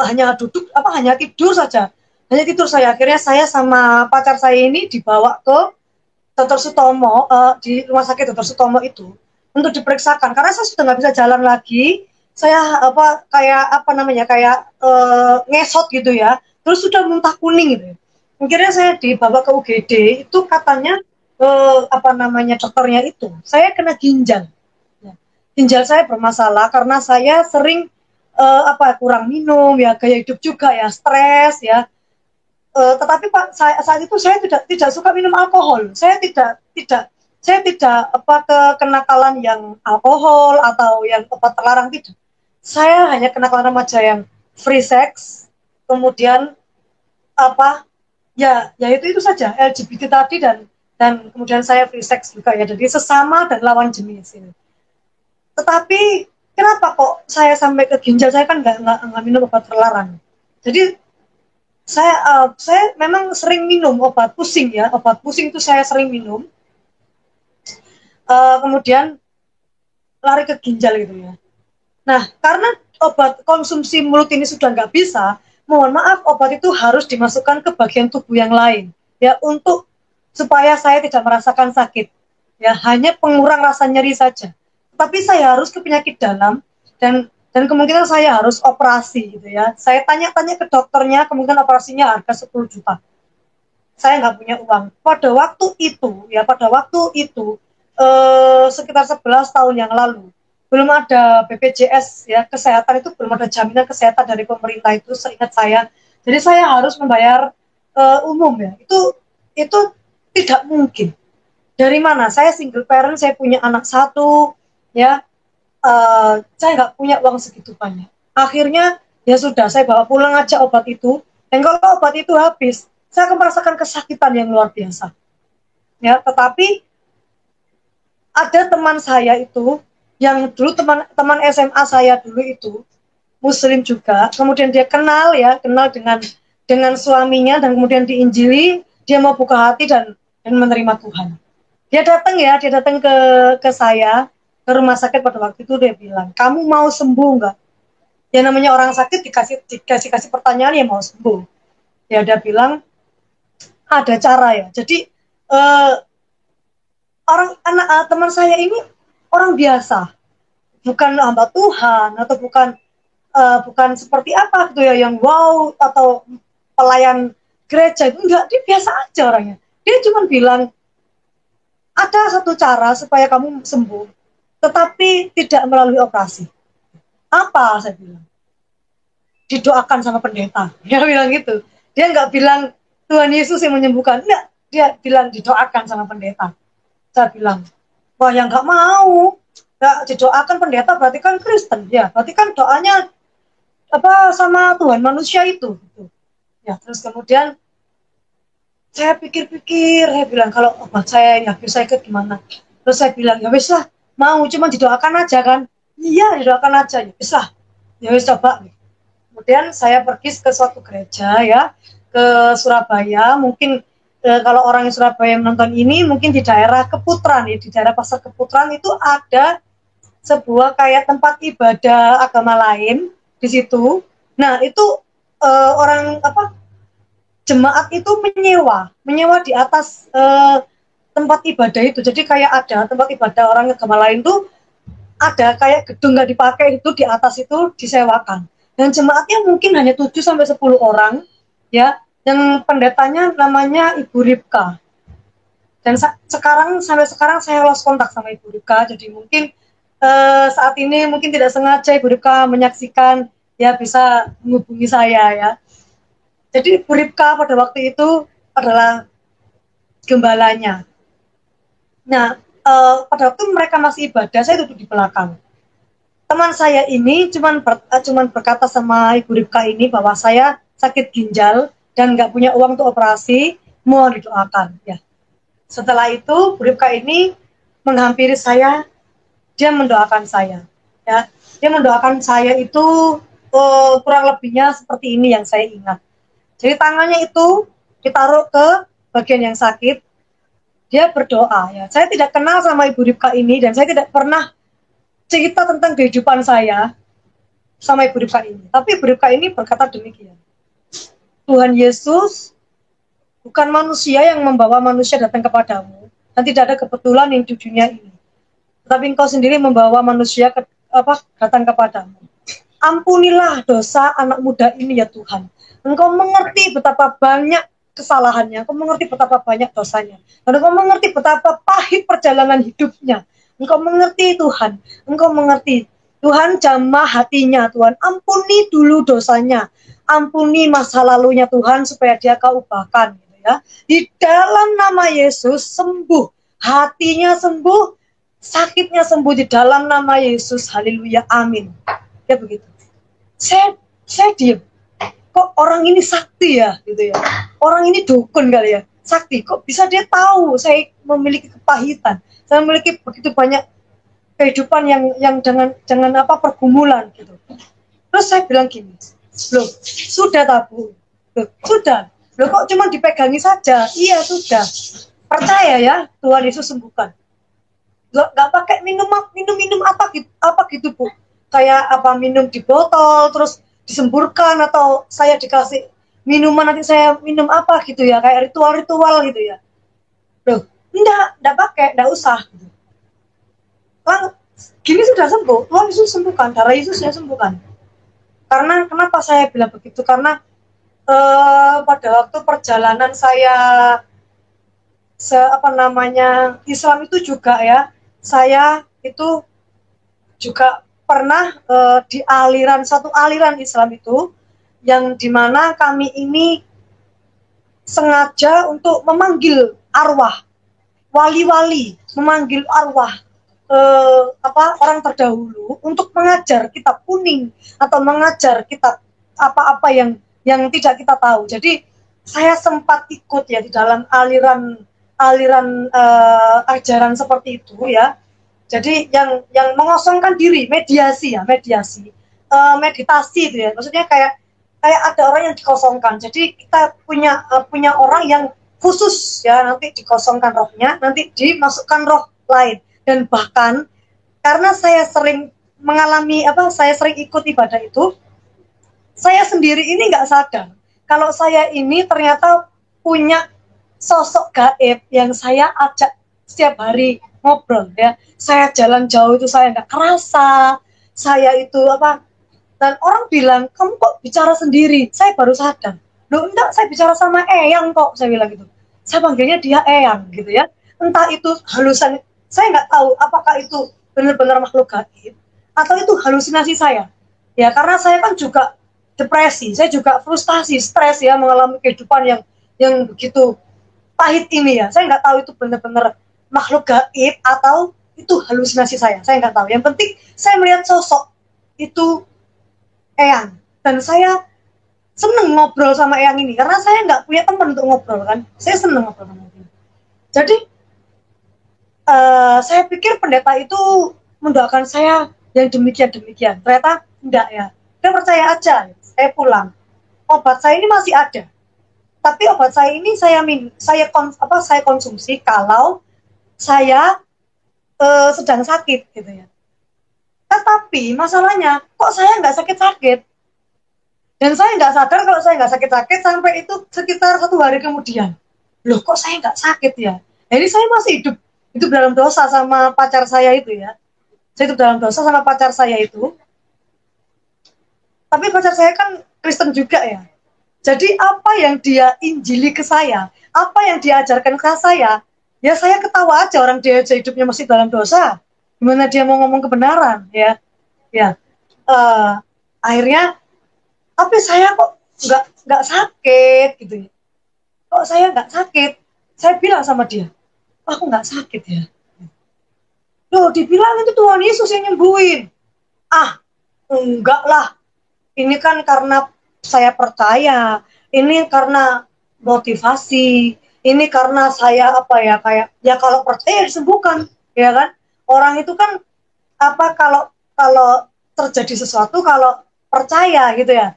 hanya tidur saja, akhirnya saya sama pacar saya ini dibawa ke Dr. Sutomo, di rumah sakit Dr. Sutomo itu untuk diperiksakan karena saya sudah nggak bisa jalan lagi. Saya ngesot gitu, ya, terus sudah muntah kuning gitu. Akhirnya saya dibawa ke UGD, itu katanya dokternya itu saya kena ginjal, ya. Ginjal saya bermasalah karena saya sering kurang minum, ya, gaya hidup juga, ya, stres, ya. Tetapi Pak, saat itu saya tidak suka minum alkohol. Saya tidak kenakalan yang alkohol atau yang obat terlarang, tidak. Saya hanya kenakalan remaja yang free sex, kemudian itu saja, LGBT tadi, dan kemudian saya free sex juga, ya, jadi sesama dan lawan jenis ini. Tetapi kenapa kok saya sampai ke ginjal? Saya kan nggak minum obat terlarang. Jadi saya memang sering minum obat pusing, ya. Obat pusing itu saya sering minum. Kemudian lari ke ginjal gitu, ya. Nah, karena obat konsumsi mulut ini sudah nggak bisa, mohon maaf, obat itu harus dimasukkan ke bagian tubuh yang lain, ya, supaya saya tidak merasakan sakit, ya, hanya pengurang rasa nyeri saja. Tapi saya harus ke penyakit dalam, dan kemungkinan saya harus operasi gitu, ya. Saya tanya-tanya ke dokternya, kemungkinan operasinya harga 10 juta. Saya nggak punya uang. Pada waktu itu sekitar 11 tahun yang lalu, belum ada BPJS, ya, kesehatan itu belum ada jaminan kesehatan dari pemerintah itu, seingat saya. Jadi saya harus membayar umum, ya. Itu tidak mungkin. Dari mana? Saya single parent, saya punya anak satu, ya. Saya nggak punya uang segitu banyak. Akhirnya ya sudah, saya bawa pulang aja obat itu. Dan kalau obat itu habis, saya akan merasakan kesakitan yang luar biasa. Ya, tetapi ada teman saya itu yang dulu teman SMA saya dulu itu Muslim juga, kemudian dia kenal dengan suaminya dan kemudian diinjili, dia mau buka hati dan menerima Tuhan. Dia datang ke saya ke rumah sakit pada waktu itu, dia bilang, kamu mau sembuh nggak? Ya namanya orang sakit dikasih pertanyaan, ya mau sembuh. Ya dia bilang ada cara ya. Jadi teman saya ini orang biasa, bukan hamba Tuhan atau bukan seperti apa gitu ya yang wow atau pelayan gereja, itu enggak, dia biasa aja orangnya. Dia cuma bilang ada satu cara supaya kamu sembuh, tetapi tidak melalui operasi. Apa? Saya bilang, didoakan sama pendeta. Dia bilang gitu. Dia nggak bilang Tuhan Yesus yang menyembuhkan, enggak. Dia bilang didoakan sama pendeta. Saya bilang, wah yang nggak mau, nggak didoakan pendeta berarti kan Kristen, ya berarti kan doanya apa sama Tuhan manusia itu. Gitu. Ya terus kemudian saya pikir-pikir, saya bilang kalau obat saya ya bisa ikut gimana? Terus saya bilang ya wis lah, mau cuma didoakan aja kan? Iya didoakan aja, ya wis lah, ya wis coba. Kemudian saya pergi ke suatu gereja ya, ke Surabaya. Mungkin kalau orang yang Surabaya menonton ini, mungkin di daerah Keputran ya, di daerah Pasar Keputran itu ada sebuah kayak tempat ibadah agama lain di situ. Nah itu orang apa jemaat itu menyewa di atas tempat ibadah itu. Jadi kayak ada tempat ibadah orang agama lain tuh ada kayak gedung nggak dipakai itu di atas itu disewakan. Dan jemaatnya mungkin hanya 7 sampai 10 orang ya. Yang pendetanya namanya Ibu Ripka. Dan sampai sekarang saya lost kontak sama Ibu Ripka. Jadi mungkin saat ini mungkin tidak sengaja Ibu Ripka menyaksikan, ya bisa menghubungi saya ya. Jadi Ibu Ripka pada waktu itu adalah gembalanya. Nah, pada waktu mereka masih ibadah, saya duduk di belakang. Teman saya ini cuman berkata sama Ibu Ripka ini bahwa saya sakit ginjal dan nggak punya uang untuk operasi, mau didoakan. Ya. Setelah itu, Bu Ripka ini menghampiri saya, dia mendoakan saya. Ya, dia mendoakan saya itu kurang lebihnya seperti ini yang saya ingat. Jadi tangannya itu ditaruh ke bagian yang sakit, dia berdoa. Ya, saya tidak kenal sama Ibu Ripka ini dan saya tidak pernah cerita tentang kehidupan saya sama Ibu Ripka ini. Tapi Ibu Ripka ini berkata demikian. Tuhan Yesus bukan manusia yang membawa manusia datang kepadamu, dan tidak ada kebetulan yang di dunia ini. Tetapi engkau sendiri membawa manusia datang kepadamu. Ampunilah dosa anak muda ini ya Tuhan. Engkau mengerti betapa banyak kesalahannya, engkau mengerti betapa banyak dosanya, dan engkau mengerti betapa pahit perjalanan hidupnya. Engkau mengerti Tuhan, engkau mengerti. Tuhan jamah hatinya Tuhan, ampuni dulu dosanya, ampuni masa lalunya Tuhan supaya dia kau ubahkan gitu ya. Di dalam nama Yesus sembuh, hatinya sembuh, sakitnya sembuh di dalam nama Yesus. Haleluya, amin. Ya begitu. Saya diam. Kok orang ini sakti ya gitu ya. Orang ini dukun kali ya. Sakti, kok bisa dia tahu saya memiliki kepahitan. Saya memiliki begitu banyak kehidupan yang dengan pergumulan gitu. Terus saya bilang gini, loh sudah tabu, loh sudah, loh kok cuma dipegangi saja? Iya sudah, percaya ya Tuhan Yesus sembuhkan. Nggak pakai minum apa gitu Bu, kayak minum di botol terus disemburkan atau saya dikasih minuman nanti saya minum apa gitu ya, kayak ritual gitu ya. Loh enggak pakai, enggak usah gitu. Gini sudah sembuh, Tuhan Yesus sembuhkan, darah Yesus ya sembuhkan. Karena kenapa saya bilang begitu? Karena pada waktu perjalanan saya Islam itu juga ya, saya itu juga pernah di satu aliran Islam itu, yang dimana kami ini sengaja untuk memanggil arwah wali-wali, memanggil arwah orang terdahulu untuk mengajar kitab kuning atau mengajar kitab apa-apa yang tidak kita tahu. Jadi saya sempat ikut ya di dalam aliran ajaran seperti itu ya. Jadi yang mengosongkan diri, mediasi, meditasi itu ya. Maksudnya kayak ada orang yang dikosongkan. Jadi kita punya orang yang khusus ya, nanti dikosongkan rohnya, nanti dimasukkan roh lain. Dan bahkan karena saya sering mengalami saya sering ikut ibadah itu, saya sendiri ini nggak sadar kalau saya ini ternyata punya sosok gaib yang saya ajak setiap hari ngobrol ya. Saya jalan jauh itu saya nggak kerasa, saya itu dan orang bilang, kamu kok bicara sendiri? Saya baru sadar, loh enggak, saya bicara sama Eyang kok, saya bilang gitu. Saya panggilnya dia Eyang gitu ya. Entah itu halusan, saya nggak tahu apakah itu benar-benar makhluk gaib atau itu halusinasi saya. Ya karena saya kan juga depresi, saya juga frustasi, stres ya, mengalami kehidupan yang begitu pahit ini ya. Saya nggak tahu itu benar-benar makhluk gaib atau itu halusinasi saya nggak tahu. Yang penting saya melihat sosok itu Eyang, dan saya seneng ngobrol sama Eyang ini karena saya nggak punya teman untuk ngobrol kan. Saya seneng ngobrol sama dia. Jadi saya pikir pendeta itu mendoakan saya yang demikian. Ternyata enggak ya. Saya percaya aja. Saya pulang. Obat saya ini masih ada. Tapi obat saya ini saya konsumsi kalau saya sedang sakit gitu ya. Tetapi masalahnya kok saya nggak sakit-sakit. Dan saya nggak sadar kalau saya nggak sakit-sakit sampai itu sekitar 1 hari kemudian. Loh kok saya nggak sakit ya? Jadi saya masih hidup dalam dosa sama pacar saya itu ya. Saya hidup dalam dosa sama pacar saya itu. Tapi pacar saya kan Kristen juga ya. Jadi apa yang dia injili ke saya, apa yang dia ajarkan ke saya, ya saya ketawa aja, orang dia aja hidupnya masih dalam dosa. Gimana dia mau ngomong kebenaran ya? Ya. Akhirnya tapi saya kok nggak sakit gitu ya. Kok saya nggak sakit? Saya bilang sama dia, aku nggak sakit ya. Loh, dibilang itu Tuhan Yesus yang nyembuhin. Enggak lah. Ini kan karena saya percaya. Ini karena motivasi. Ini karena saya kayak ya kalau percaya disembuhkan, ya kan? Orang itu kan kalau terjadi sesuatu kalau percaya gitu ya.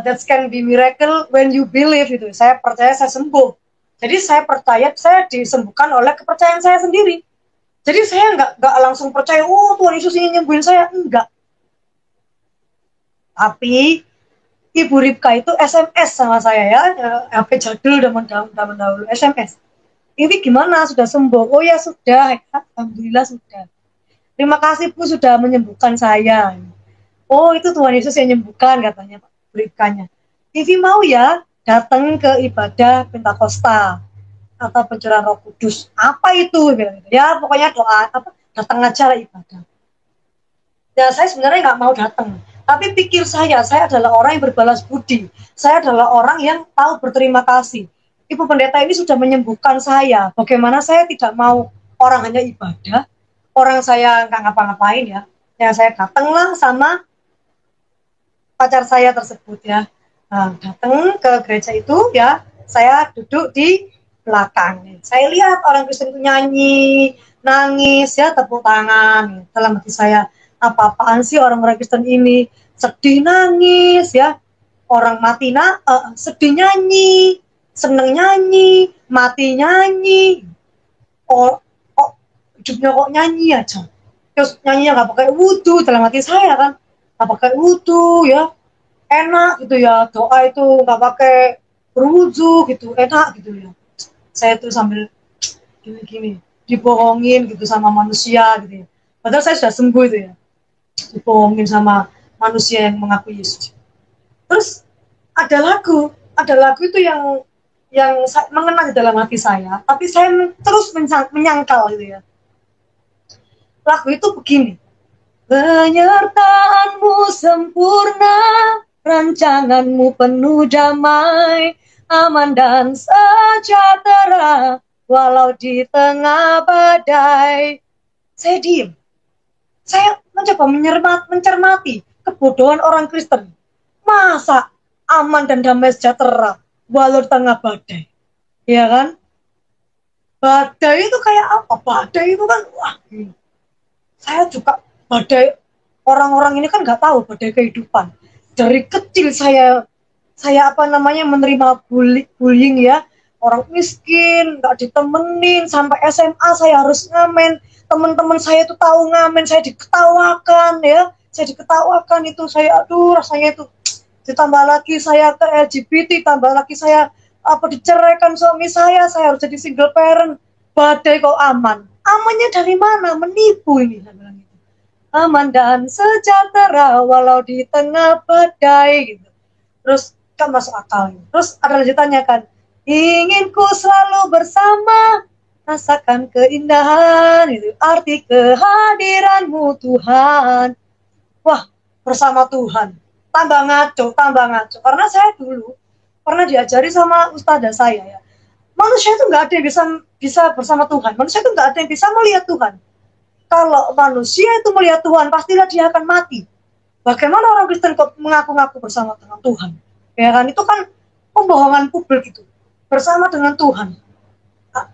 That can be miracle when you believe gitu. Saya percaya saya sembuh. Jadi saya percaya saya disembuhkan oleh kepercayaan saya sendiri. Jadi saya nggak langsung percaya, oh Tuhan Yesus ingin nyembuhin saya, enggak. Tapi Ibu Ripka itu SMS sama saya ya, HP jadul zaman dahulu, SMS. Ini gimana, sudah sembuh? Oh ya sudah, alhamdulillah sudah. Terima kasih Bu sudah menyembuhkan saya. Oh itu Tuhan Yesus yang menyembuhkan katanya Pak Ripkanya. Ivi mau ya datang ke ibadah Pentakosta atau pencurahan Roh Kudus. Apa itu? Ya pokoknya doa, datang aja lah ibadah. Ya saya sebenarnya nggak mau datang. Tapi pikir saya adalah orang yang berbalas budi. Saya adalah orang yang tahu berterima kasih. Ibu pendeta ini sudah menyembuhkan saya. Bagaimana saya tidak mau orang hanya ibadah, orang saya nggak ngapa-ngapain ya. Ya saya datanglah sama pacar saya tersebut ya. Nah, datang ke gereja itu ya, saya duduk di belakang. Saya lihat orang Kristen itu nyanyi, nangis ya, tepuk tangan. Dalam hati saya, apa-apaan sih orang-orang Kristen ini, sedih nangis ya, orang mati sedih nyanyi, seneng nyanyi, mati nyanyi, hidupnya kok nyanyi aja. Terus nyanyinya nggak pakai wudu, dalam hati saya kan, nggak pakai wudu ya, enak gitu ya, doa itu nggak pakai berwudu gitu, enak gitu ya. Saya tuh sambil gini-gini, dibohongin gitu sama manusia gitu ya. Padahal saya sudah sembuh itu ya, dibohongin sama manusia yang mengaku Yesus. Terus ada lagu itu yang mengena di dalam hati saya, tapi saya terus menyangkal gitu ya. Lagu itu begini, penyertaanmu sempurna, rancanganmu penuh damai, aman dan sejahtera, walau di tengah badai. Saya diem. Saya mencoba mencermati kebodohan orang Kristen. Masa aman dan damai sejahtera walau di tengah badai? Ya kan? Badai itu kayak apa? Badai itu kan, wah, saya juga badai. Orang-orang ini kan nggak tahu badai kehidupan. Dari kecil saya menerima bullying ya. Orang miskin, nggak ditemenin, sampai SMA saya harus ngamen. Teman-teman saya itu tahu ngamen, saya diketawakan ya. Saya diketawakan itu, saya aduh rasanya itu. Ditambah lagi saya ke LGBT, tambah lagi saya diceraikan suami saya harus jadi single parent. Badai kok aman. Amannya dari mana? Menipu ini. Aman dan sejahtera walau di tengah badai gitu. Terus kan masuk akal. Terus ada lanjutannya kan, ingin ku selalu bersama, rasakan keindahan itu arti kehadiranmu Tuhan. Wah, bersama Tuhan. Tambah ngaco. Karena saya dulu pernah diajari sama ustazah saya ya. Manusia itu nggak ada yang bisa bersama Tuhan. Manusia itu nggak ada yang bisa melihat Tuhan. Kalau manusia itu melihat Tuhan, pastilah dia akan mati. Bagaimana orang Kristen kok mengaku-ngaku bersama dengan Tuhan? Ya kan, itu kan pembohongan publik itu. Bersama dengan Tuhan.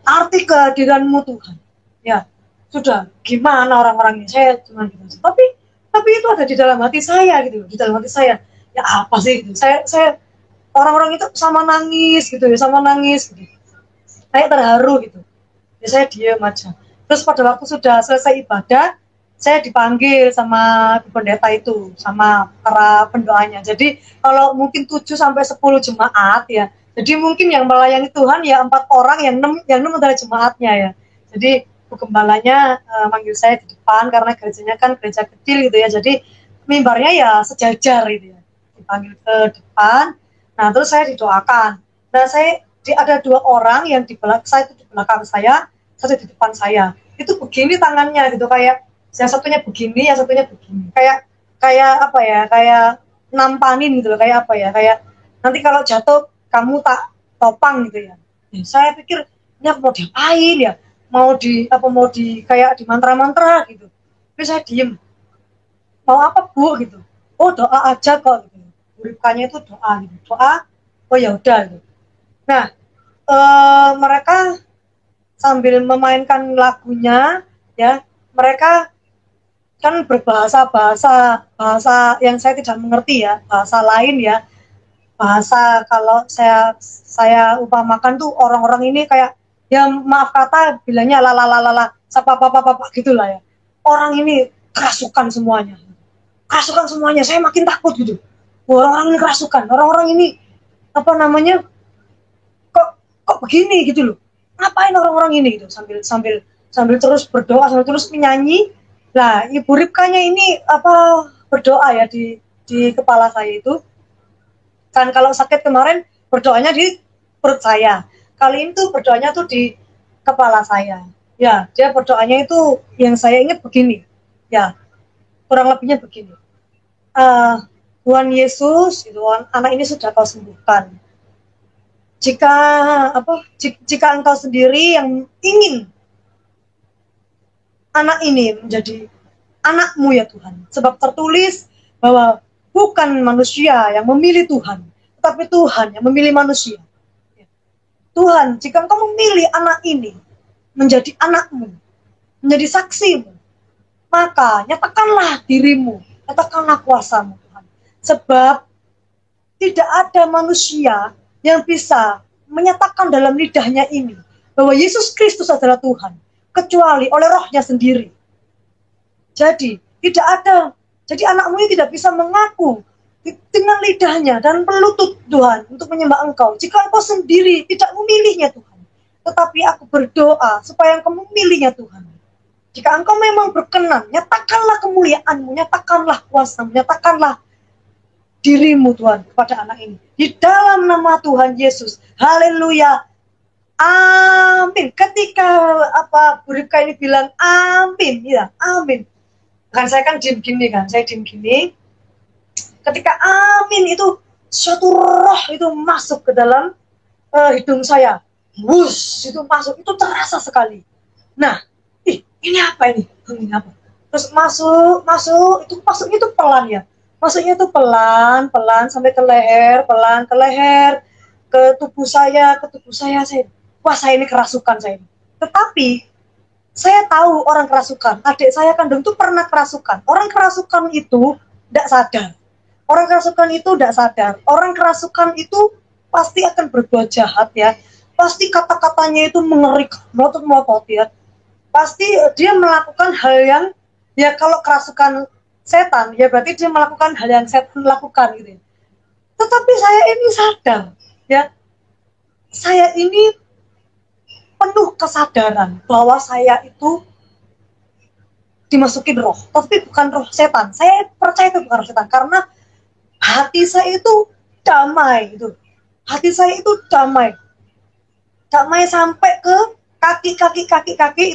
Arti kehadiranmu Tuhan. Ya, sudah. Gimana orang-orang ini? Saya cuma gitu. Tapi itu ada di dalam hati saya gitu. Di dalam hati saya. Ya apa sih gitu. Saya orang-orang itu sama nangis gitu ya, sama nangis gitu. Saya terharu gitu. Ya saya diam aja. Terus pada waktu sudah selesai ibadah, saya dipanggil sama pendeta itu, sama para pendoanya. Jadi kalau mungkin 7-10 jemaat ya, jadi mungkin yang melayani Tuhan ya 4 orang, yang 6 adalah jemaatnya ya. Jadi gembalanya manggil saya di depan, karena gerejanya kan gereja kecil gitu ya, jadi mimbarnya ya sejajar gitu ya. Dipanggil ke depan, nah terus saya didoakan. Nah ada 2 orang yang di belakang saya, itu di belakang saya, satu di depan saya. Itu begini tangannya gitu, kayak yang satunya begini, yang satunya begini. Kayak apa ya? Kayak nampanin gitu loh, kayak apa ya? Kayak nanti kalau jatuh kamu tak topang gitu ya. Saya pikir ini aku mau diapain ya? Mau di kayak di mantra-mantra gitu. Tapi saya diem. Mau apa Bu gitu? Oh doa aja kok gitu. Burikannya itu doa gitu. Doa. Oh ya udah gitu. Nah, mereka sambil memainkan lagunya ya, mereka kan berbahasa bahasa yang saya tidak mengerti ya, bahasa lain ya, bahasa kalau saya upamakan tuh orang-orang ini kayak ya maaf kata bilangnya lala sapa papa gitulah ya. Orang ini kerasukan semuanya, saya makin takut gitu. Orang-orang ini kerasukan, orang-orang ini apa namanya, kok begini gitu loh. Ngapain orang-orang ini gitu, sambil terus berdoa, sambil terus menyanyi. Nah, Ibu Ripkanya ini berdoa ya di kepala saya itu. Kan kalau sakit kemarin berdoanya di perut saya. Kali ini tuh berdoanya tuh di kepala saya. Ya, dia berdoanya itu yang saya ingat begini. Ya, kurang lebihnya begini. Tuhan Yesus, gitu, anak ini sudah kau sembuhkan. Jika engkau sendiri yang ingin anak ini menjadi anakmu ya Tuhan, sebab tertulis bahwa bukan manusia yang memilih Tuhan, tetapi Tuhan yang memilih manusia. Tuhan, jika engkau memilih anak ini menjadi anakmu, menjadi saksimu, maka nyatakanlah dirimu, nyatakanlah kuasamu Tuhan. Sebab tidak ada manusia yang bisa menyatakan dalam lidahnya ini bahwa Yesus Kristus adalah Tuhan, kecuali oleh rohnya sendiri. Jadi tidak ada, jadi anakmu ini tidak bisa mengaku dengan lidahnya dan pelutut Tuhan untuk menyembah engkau jika engkau sendiri tidak memilihnya Tuhan. Tetapi aku berdoa supaya engkau memilihnya Tuhan. Jika engkau memang berkenan, nyatakanlah kemuliaanmu, nyatakanlah kuasamu, nyatakanlah dirimu Tuhan kepada anak ini. Di dalam nama Tuhan Yesus. Haleluya. Amin. Ketika Bu Ripka ini bilang amin, ya, amin. Saya kan diem gini kan, saya diem gini. Ketika amin itu suatu roh itu masuk ke dalam hidung saya. Wush, itu masuk, itu terasa sekali. Nah, ini apa ini? Ini apa? Terus masuk, itu masuknya itu pelan ya. Masuknya itu pelan sampai ke leher, pelan ke leher, ke tubuh saya, wah saya ini kerasukan saya. Tetapi saya tahu orang kerasukan, adik saya kandung itu pernah kerasukan. Orang kerasukan itu tidak sadar. Orang kerasukan itu tidak sadar. Orang kerasukan itu pasti akan berbuat jahat ya. Pasti kata-katanya itu mengerikan, melotot-melotot ya. Pasti dia melakukan hal yang, ya kalau kerasukan setan, ya berarti dia melakukan hal yang setan lakukan gitu ya. Tetapi saya ini sadar, ya. Saya ini penuh kesadaran bahwa saya itu dimasukin roh, tapi bukan roh setan. Saya percaya itu bukan roh setan, karena hati saya itu damai gitu. Hati saya itu damai. Damai sampai ke kaki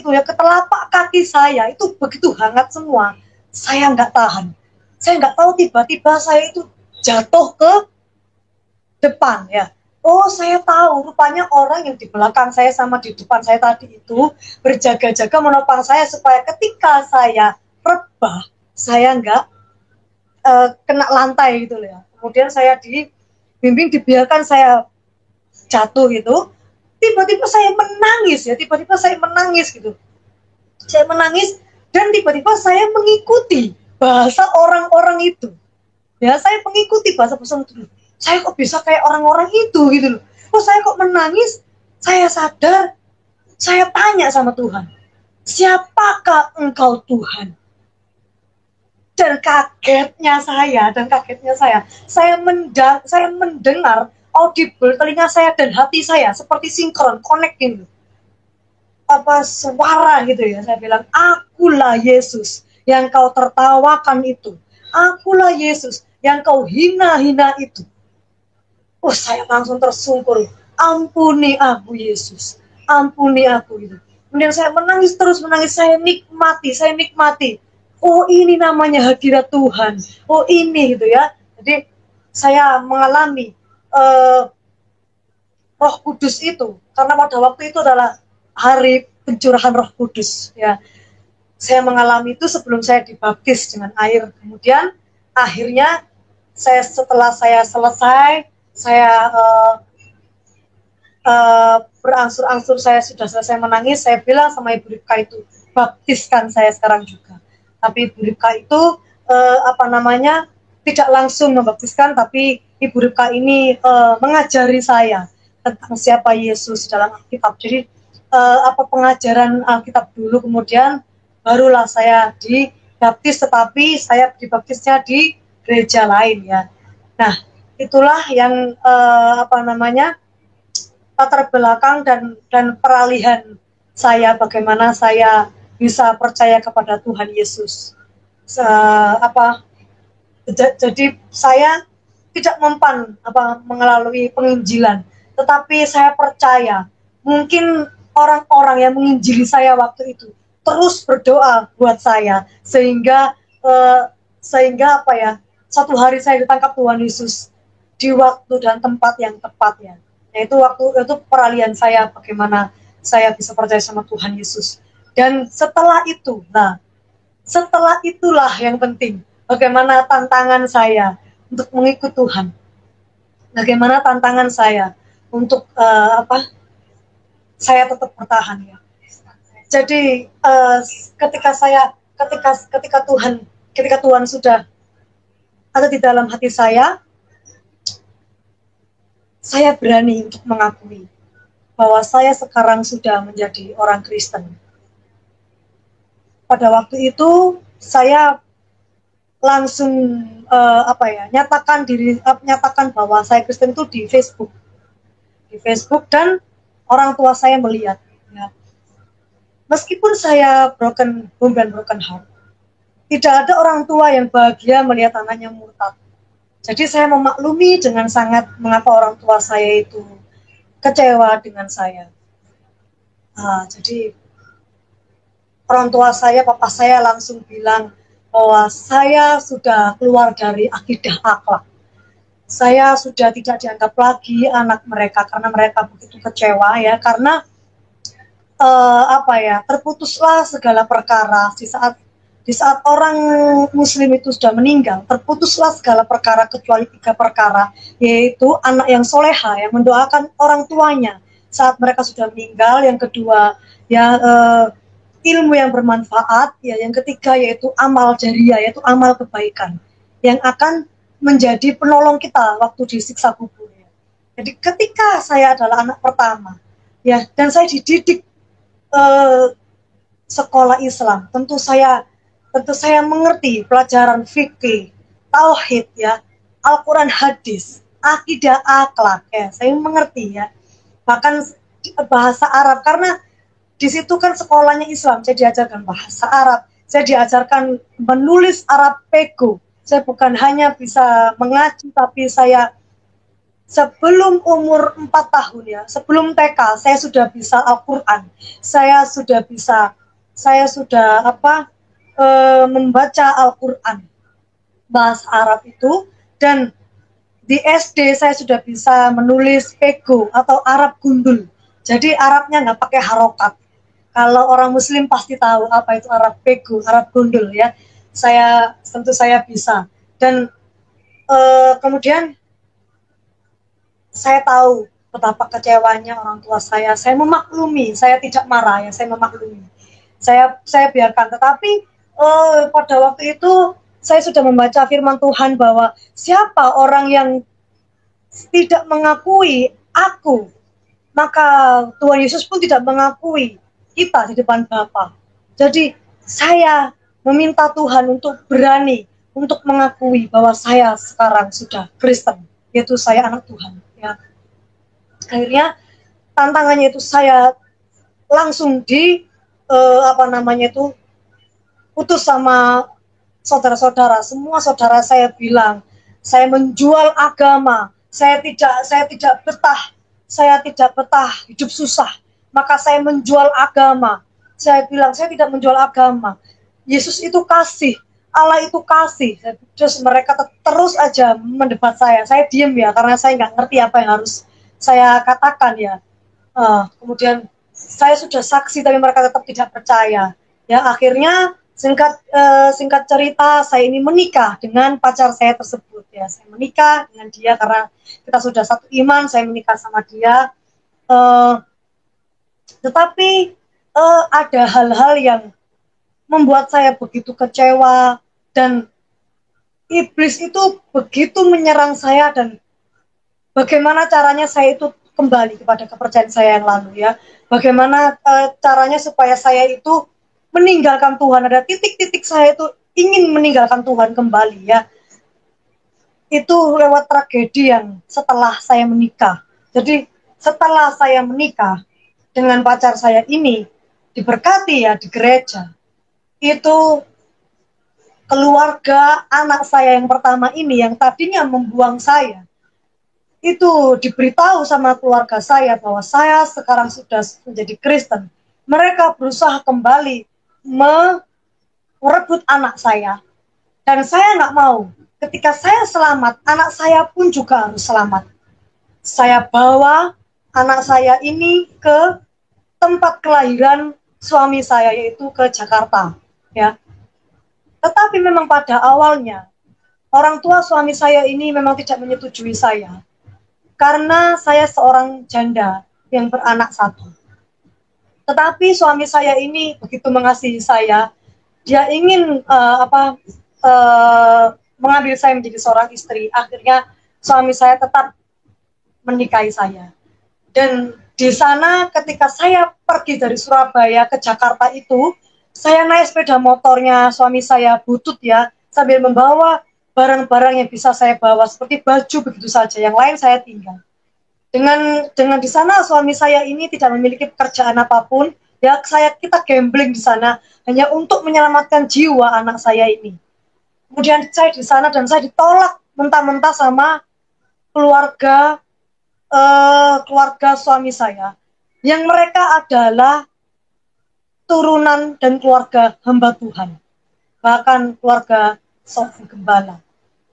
itu ya, ke telapak kaki saya itu begitu hangat semua. Saya nggak tahan. Saya nggak tahu, tiba-tiba saya itu jatuh ke depan ya. Oh, saya tahu, rupanya orang yang di belakang saya sama di depan saya tadi itu berjaga-jaga menopang saya supaya ketika saya rebah, saya nggak kena lantai gitu ya. Kemudian saya dibimbing, dibiarkan saya jatuh gitu. Tiba-tiba saya menangis ya, tiba-tiba saya menangis gitu. Saya menangis dan tiba-tiba saya mengikuti bahasa orang-orang itu. Ya, saya mengikuti bahasa-bahasa itu. Saya kok bisa kayak orang-orang itu gitu loh. Kok saya kok menangis? Saya sadar, saya tanya sama Tuhan, siapakah engkau Tuhan? Dan kagetnya saya mendengar audible, telinga saya dan hati saya seperti sinkron, connecting. Apa suara gitu ya, saya bilang, akulah Yesus yang kau tertawakan itu. Akulah Yesus yang kau hina-hina itu. Oh, saya langsung tersungkur. Ampuni aku Yesus. Ampuni aku gitu. Kemudian saya menangis terus, saya nikmati. Oh, ini namanya hadirat Tuhan. Oh, ini gitu ya. Jadi saya mengalami Roh Kudus itu, karena pada waktu itu adalah hari pencurahan Roh Kudus ya. Saya mengalami itu sebelum saya dibaptis dengan air. Kemudian akhirnya setelah saya selesai, saya berangsur-angsur, saya sudah selesai menangis, saya bilang sama Ibu Ripka itu, baptiskan saya sekarang juga. Tapi Ibu Ripka itu tidak langsung membaptiskan, tapi Ibu Ripka ini mengajari saya tentang siapa Yesus dalam Alkitab. Jadi pengajaran Alkitab dulu, kemudian barulah saya dibaptis, tetapi saya dibaptisnya di gereja lain ya. Nah, itulah yang latar belakang dan peralihan saya, bagaimana saya bisa percaya kepada Tuhan Yesus. Jadi saya tidak mempan melalui penginjilan, tetapi saya percaya mungkin orang-orang yang menginjili saya waktu itu terus berdoa buat saya, sehingga satu hari saya ditangkap Tuhan Yesus di waktu dan tempat yang tepat ya. Yaitu waktu itu peralihan saya, bagaimana saya bisa percaya sama Tuhan Yesus. Dan setelah itulah yang penting, bagaimana tantangan saya untuk mengikut Tuhan. Bagaimana tantangan saya untuk saya tetap bertahan ya. Jadi ketika Tuhan sudah ada di dalam hati saya berani untuk mengakui bahwa saya sekarang sudah menjadi orang Kristen. Pada waktu itu saya langsung nyatakan bahwa saya Kristen itu di Facebook, dan orang tua saya melihat ya. Meskipun saya broken home dan broken heart, tidak ada orang tua yang bahagia melihat anaknya murtad. Jadi saya memaklumi dengan sangat mengapa orang tua saya itu kecewa dengan saya. Jadi orang tua saya, papa saya langsung bilang bahwa saya sudah keluar dari akidah akhlak. saya sudah tidak dianggap lagi anak mereka karena mereka begitu kecewa ya, karena terputuslah segala perkara di saat orang muslim itu sudah meninggal, terputuslah segala perkara kecuali 3 perkara, yaitu anak yang soleha yang mendoakan orang tuanya saat mereka sudah meninggal, yang kedua ya ilmu yang bermanfaat, ya yang ketiga yaitu amal jariah, yaitu amal kebaikan yang akan menjadi penolong kita waktu disiksa kubur. Jadi ketika saya adalah anak pertama, ya, dan saya dididik sekolah Islam, tentu saya mengerti pelajaran fikih, tauhid, ya, Al-Quran, hadis, akidah, akhlak, ya, saya mengerti ya. Bahkan bahasa Arab, karena di situ kan sekolahnya Islam, saya diajarkan bahasa Arab, saya diajarkan menulis Arab pego. Saya bukan hanya bisa mengaji, tapi saya sebelum umur 4 tahun ya, sebelum TK, saya sudah bisa Al-Quran, saya sudah membaca Al-Quran bahasa Arab itu, dan di SD saya sudah bisa menulis pego atau Arab gundul. Jadi Arabnya nggak pakai harokat. Kalau orang Muslim pasti tahu apa itu Arab pego, Arab gundul ya. Tentu saya bisa. Dan kemudian saya tahu betapa kecewanya orang tua saya. Saya memaklumi, saya tidak marah ya, saya memaklumi. Saya biarkan. Tetapi pada waktu itu saya sudah membaca firman Tuhan bahwa siapa orang yang tidak mengakui aku, maka Tuhan Yesus pun tidak mengakui kita di depan Bapa. Jadi saya meminta Tuhan untuk berani untuk mengakui bahwa saya sekarang sudah Kristen, yaitu saya anak Tuhan. Ya. Akhirnya tantangannya itu saya langsung putus sama saudara-saudara. Semua saudara saya bilang saya menjual agama, saya tidak betah hidup susah, maka saya menjual agama. Saya bilang saya tidak menjual agama, Yesus itu kasih, Allah itu kasih. Terus mereka terus aja mendebat saya diem ya, karena saya nggak ngerti apa yang harus saya katakan ya. Kemudian saya sudah saksi tapi mereka tetap tidak percaya ya. Akhirnya singkat cerita, saya ini menikah dengan pacar saya tersebut ya. Saya menikah dengan dia karena kita sudah satu iman. Saya menikah sama dia, tetapi ada hal-hal yang membuat saya begitu kecewa, dan iblis itu begitu menyerang saya. Dan bagaimana caranya saya itu kembali kepada kepercayaan saya yang lalu ya. Bagaimana caranya supaya saya itu meninggalkan Tuhan. Ada titik-titik saya itu ingin meninggalkan Tuhan kembali ya. Itu lewat tragedi yang setelah saya menikah. Jadi setelah saya menikah dengan pacar saya ini, diberkati ya di gereja, itu keluarga anak saya yang pertama ini yang tadinya membuang saya, itu diberitahu sama keluarga saya bahwa saya sekarang sudah menjadi Kristen. Mereka berusaha kembali merebut anak saya, dan saya nggak mau. Ketika saya selamat, anak saya pun juga harus selamat. Saya bawa anak saya ini ke tempat kelahiran suami saya, yaitu ke Jakarta ya. Tetapi memang pada awalnya orang tua suami saya ini memang tidak menyetujui saya, karena saya seorang janda yang beranak satu. Tetapi suami saya ini begitu mengasihi saya, dia ingin mengambil saya menjadi seorang istri. Akhirnya suami saya tetap menikahi saya. Dan di sana ketika saya pergi dari Surabaya ke Jakarta itu, saya naik sepeda motornya suami saya, butut ya, sambil membawa barang-barang yang bisa saya bawa seperti baju begitu saja, yang lain saya tinggal. Dengan di sana suami saya ini tidak memiliki pekerjaan apapun, ya kita gambling di sana hanya untuk menyelamatkan jiwa anak saya ini. Kemudian saya di sana dan saya ditolak mentah-mentah sama keluarga suami saya, yang mereka adalah turunan dan keluarga hamba Tuhan, bahkan keluarga seorang gembala.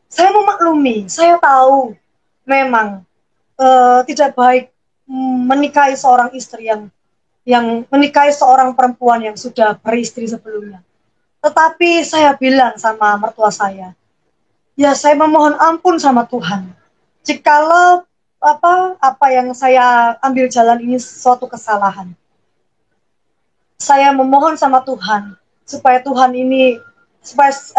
Saya memaklumi, saya tahu memang tidak baik menikahi seorang istri yang menikahi seorang perempuan yang sudah beristri sebelumnya. Tetapi saya bilang sama mertua saya, ya saya memohon ampun sama Tuhan. Jikalau apa yang saya ambil jalan ini suatu kesalahan, saya memohon sama Tuhan supaya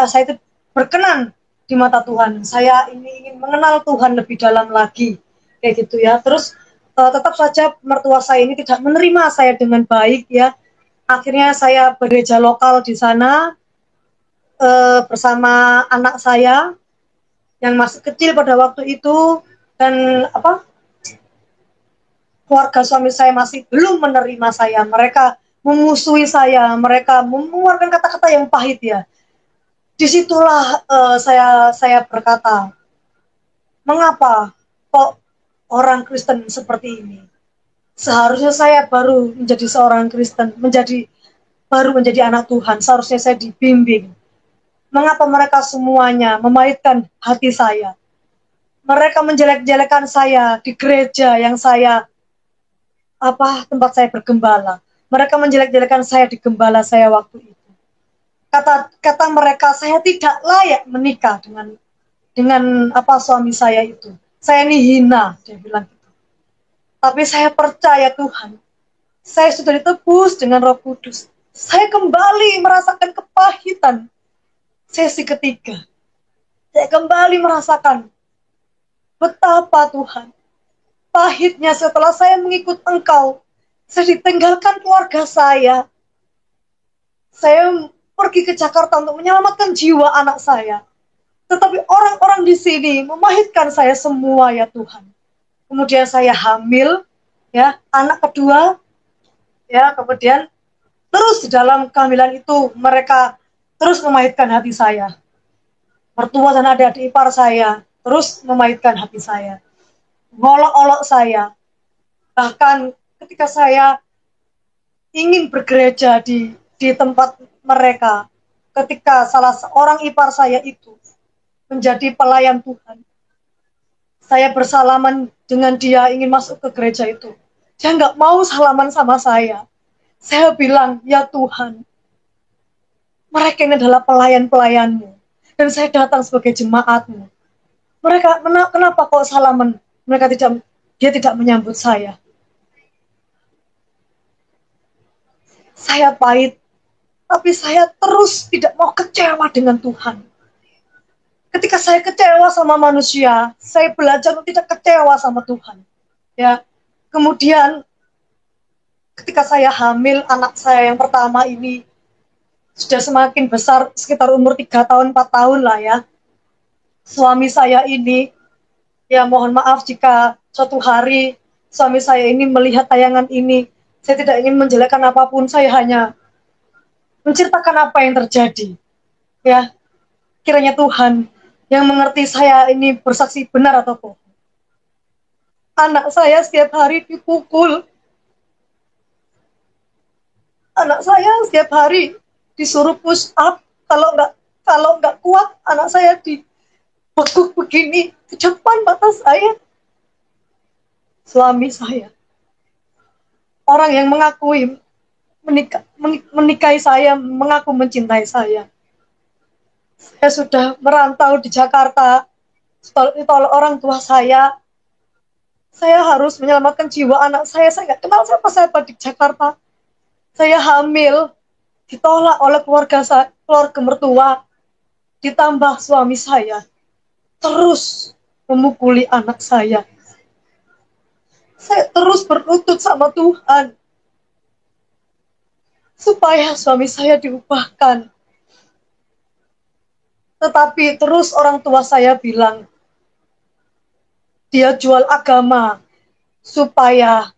saya itu berkenan di mata Tuhan. Saya ini ingin mengenal Tuhan lebih dalam lagi, kayak gitu ya. Terus tetap saja mertua saya ini tidak menerima saya dengan baik ya. Akhirnya saya bergereja lokal di sana bersama anak saya yang masih kecil pada waktu itu, dan keluarga suami saya masih belum menerima saya. Mereka memusuhi saya, mereka mengeluarkan kata-kata yang pahit ya. Disitulah saya berkata, mengapa kok orang Kristen seperti ini? Seharusnya saya baru menjadi seorang Kristen, baru menjadi anak Tuhan. Seharusnya saya dibimbing. Mengapa mereka semuanya memahitkan hati saya? Mereka menjelek-jelekan saya di gereja yang tempat saya bergembala. Mereka menjelek-jelekan saya di gembala saya waktu itu. Kata mereka, saya tidak layak menikah dengan suami saya itu. Saya ini hina, dia bilang gitu. Tapi saya percaya Tuhan. Saya sudah ditebus dengan Roh Kudus. Saya kembali merasakan kepahitan sesi ketiga. Saya kembali merasakan betapa Tuhan pahitnya setelah saya mengikut Engkau. Saya ditinggalkan keluarga saya. Saya pergi ke Jakarta untuk menyelamatkan jiwa anak saya. Tetapi orang-orang di sini memahitkan saya semua ya Tuhan. Kemudian saya hamil, ya, anak kedua, ya, kemudian terus di dalam kehamilan itu mereka terus memahitkan hati saya. Mertua dan adik-adik ipar saya terus memahitkan hati saya. Ngolok-olok saya. Bahkan ketika saya ingin bergereja di tempat mereka, ketika salah seorang ipar saya itu menjadi pelayan Tuhan, saya bersalaman dengan dia ingin masuk ke gereja itu. Dia nggak mau salaman sama saya. Saya bilang, ya Tuhan, mereka ini adalah pelayan-pelayanmu. Dan saya datang sebagai jemaatmu. Kenapa kok salaman? Dia tidak menyambut saya. Saya pahit, tapi saya terus tidak mau kecewa dengan Tuhan. Ketika saya kecewa sama manusia, saya belajar untuk tidak kecewa sama Tuhan. Ya, kemudian ketika saya hamil, anak saya yang pertama ini sudah semakin besar, sekitar umur 3 tahun, 4 tahun lah ya. Suami saya ini, ya mohon maaf jika suatu hari suami saya ini melihat tayangan ini, saya tidak ingin menjelekkan apapun, saya hanya menceritakan apa yang terjadi. Ya, kiranya Tuhan yang mengerti saya ini bersaksi benar atau bohong. Anak saya setiap hari dipukul. Anak saya setiap hari disuruh push up. Kalau nggak kuat, anak saya dibekuk begini ke depan mata saya. Suami saya, orang yang menikahi saya, mengaku mencintai saya. Saya sudah merantau di Jakarta, oleh orang tua saya harus menyelamatkan jiwa anak saya nggak kenal siapa-siapa di Jakarta. Saya hamil, ditolak oleh keluarga mertua, ditambah suami saya terus memukuli anak saya. Saya terus berlutut sama Tuhan supaya suami saya diubahkan. Tetapi terus orang tua saya bilang, dia jual agama supaya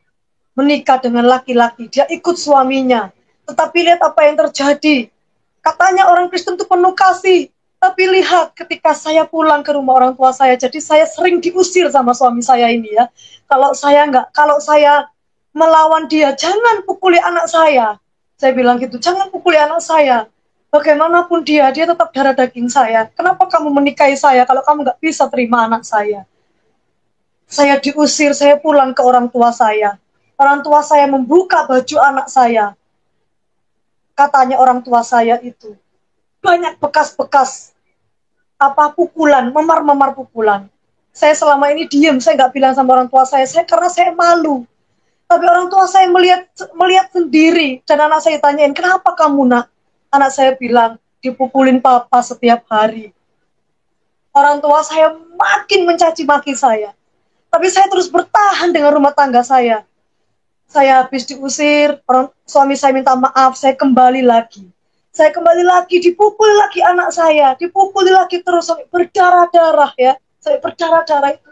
menikah dengan laki-laki. Dia ikut suaminya. Tetapi lihat apa yang terjadi. Katanya orang Kristen itu penuh kasih. Tapi lihat ketika saya pulang ke rumah orang tua saya, jadi saya sering diusir sama suami saya ini ya. Kalau saya melawan dia, jangan pukuli anak saya. Saya bilang gitu, jangan pukuli anak saya. Bagaimanapun dia tetap darah daging saya. Kenapa kamu menikahi saya kalau kamu nggak bisa terima anak saya? Saya diusir, saya pulang ke orang tua saya. Orang tua saya membuka baju anak saya. Katanya orang tua saya itu banyak bekas-bekas pukulan, memar-memar pukulan. Saya selama ini diem, saya nggak bilang sama orang tua saya karena saya malu. Tapi orang tua saya melihat sendiri, dan anak saya tanyain, kenapa kamu nak? Anak saya bilang, dipukulin papa setiap hari. Orang tua saya makin mencaci maki saya. Tapi saya terus bertahan dengan rumah tangga saya. Saya habis diusir, suami saya minta maaf, saya kembali lagi. Saya kembali lagi, dipukul lagi anak saya, dipukul lagi terus sampai berdarah-darah ya. Sampai berdarah-darah itu.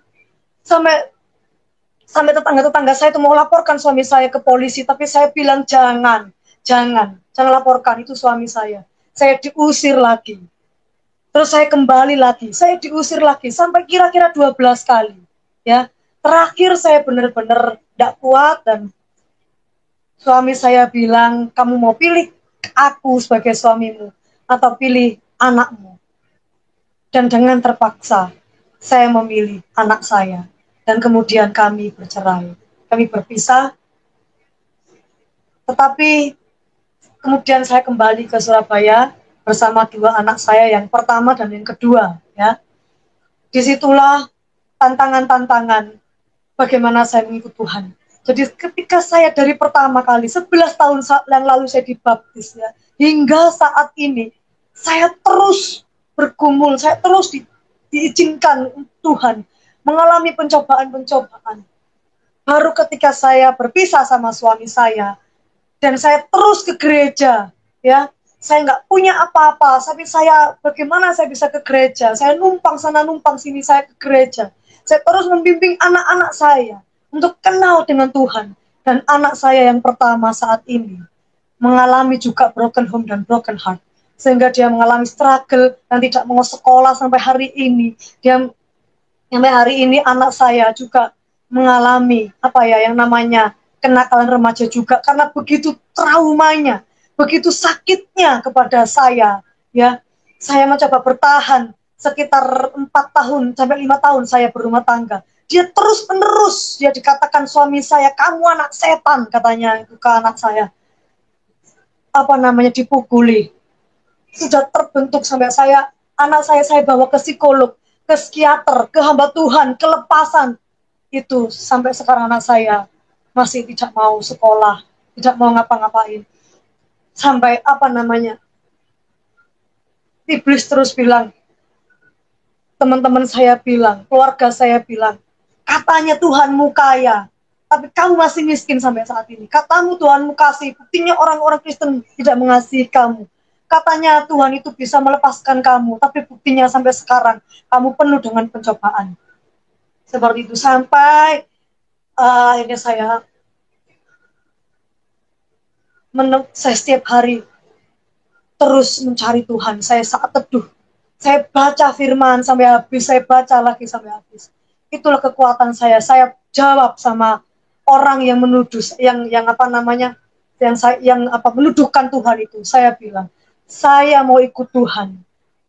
Sampai tetangga-tetangga saya itu mau laporkan suami saya ke polisi, tapi saya bilang jangan laporkan, itu suami saya. Saya diusir lagi. Terus saya kembali lagi, saya diusir lagi sampai kira-kira 12 kali. Ya, terakhir saya benar-benar tidak kuat dan suami saya bilang, kamu mau pilih aku sebagai suamimu atau pilih anakmu. Dan dengan terpaksa saya memilih anak saya. Dan kemudian kami bercerai. Kami berpisah. Tetapi kemudian saya kembali ke Surabaya bersama dua anak saya, yang pertama dan yang kedua. Ya. Disitulah tantangan-tantangan bagaimana saya mengikut Tuhan. Jadi ketika saya dari pertama kali, 11 tahun yang lalu saya dibaptis, ya, hingga saat ini, saya terus bergumul, saya terus diizinkan Tuhan mengalami pencobaan-pencobaan. Baru ketika saya berpisah sama suami saya, dan saya terus ke gereja, ya, saya nggak punya apa-apa, tapi bagaimana saya bisa ke gereja? Saya numpang sana, numpang sini, saya ke gereja. Saya terus membimbing anak-anak saya untuk kenal dengan Tuhan. Dan anak saya yang pertama saat ini mengalami juga broken home dan broken heart. Sehingga dia mengalami struggle dan tidak mau sekolah sampai hari ini. Sampai hari ini anak saya juga mengalami yang namanya kenakalan remaja juga, karena begitu traumanya, begitu sakitnya kepada saya, ya. Saya mencoba bertahan sekitar 4 tahun sampai 5 tahun saya berumah tangga. Dia terus-menerus dia dikatakan suami saya, kamu anak setan, katanya itu ke anak saya. Dipukuli. Sudah terbentuk sampai anak saya bawa ke psikolog, ke psikiater, ke hamba Tuhan, kelepasan. Itu sampai sekarang anak saya masih tidak mau sekolah, tidak mau ngapa-ngapain. Sampai iblis terus bilang, teman-teman saya bilang, keluarga saya bilang, katanya Tuhanmu kaya, tapi kamu masih miskin sampai saat ini. Katamu Tuhanmu kasih, buktinya orang-orang Kristen tidak mengasihi kamu. Katanya Tuhan itu bisa melepaskan kamu, tapi buktinya sampai sekarang kamu penuh dengan pencobaan. Seperti itu sampai akhirnya saya setiap hari terus mencari Tuhan. Saya saat teduh, saya baca firman sampai habis, saya baca lagi sampai habis. Itulah kekuatan saya. Saya jawab sama orang yang menuduh, yang menuduhkan Tuhan itu. Saya bilang, saya mau ikut Tuhan,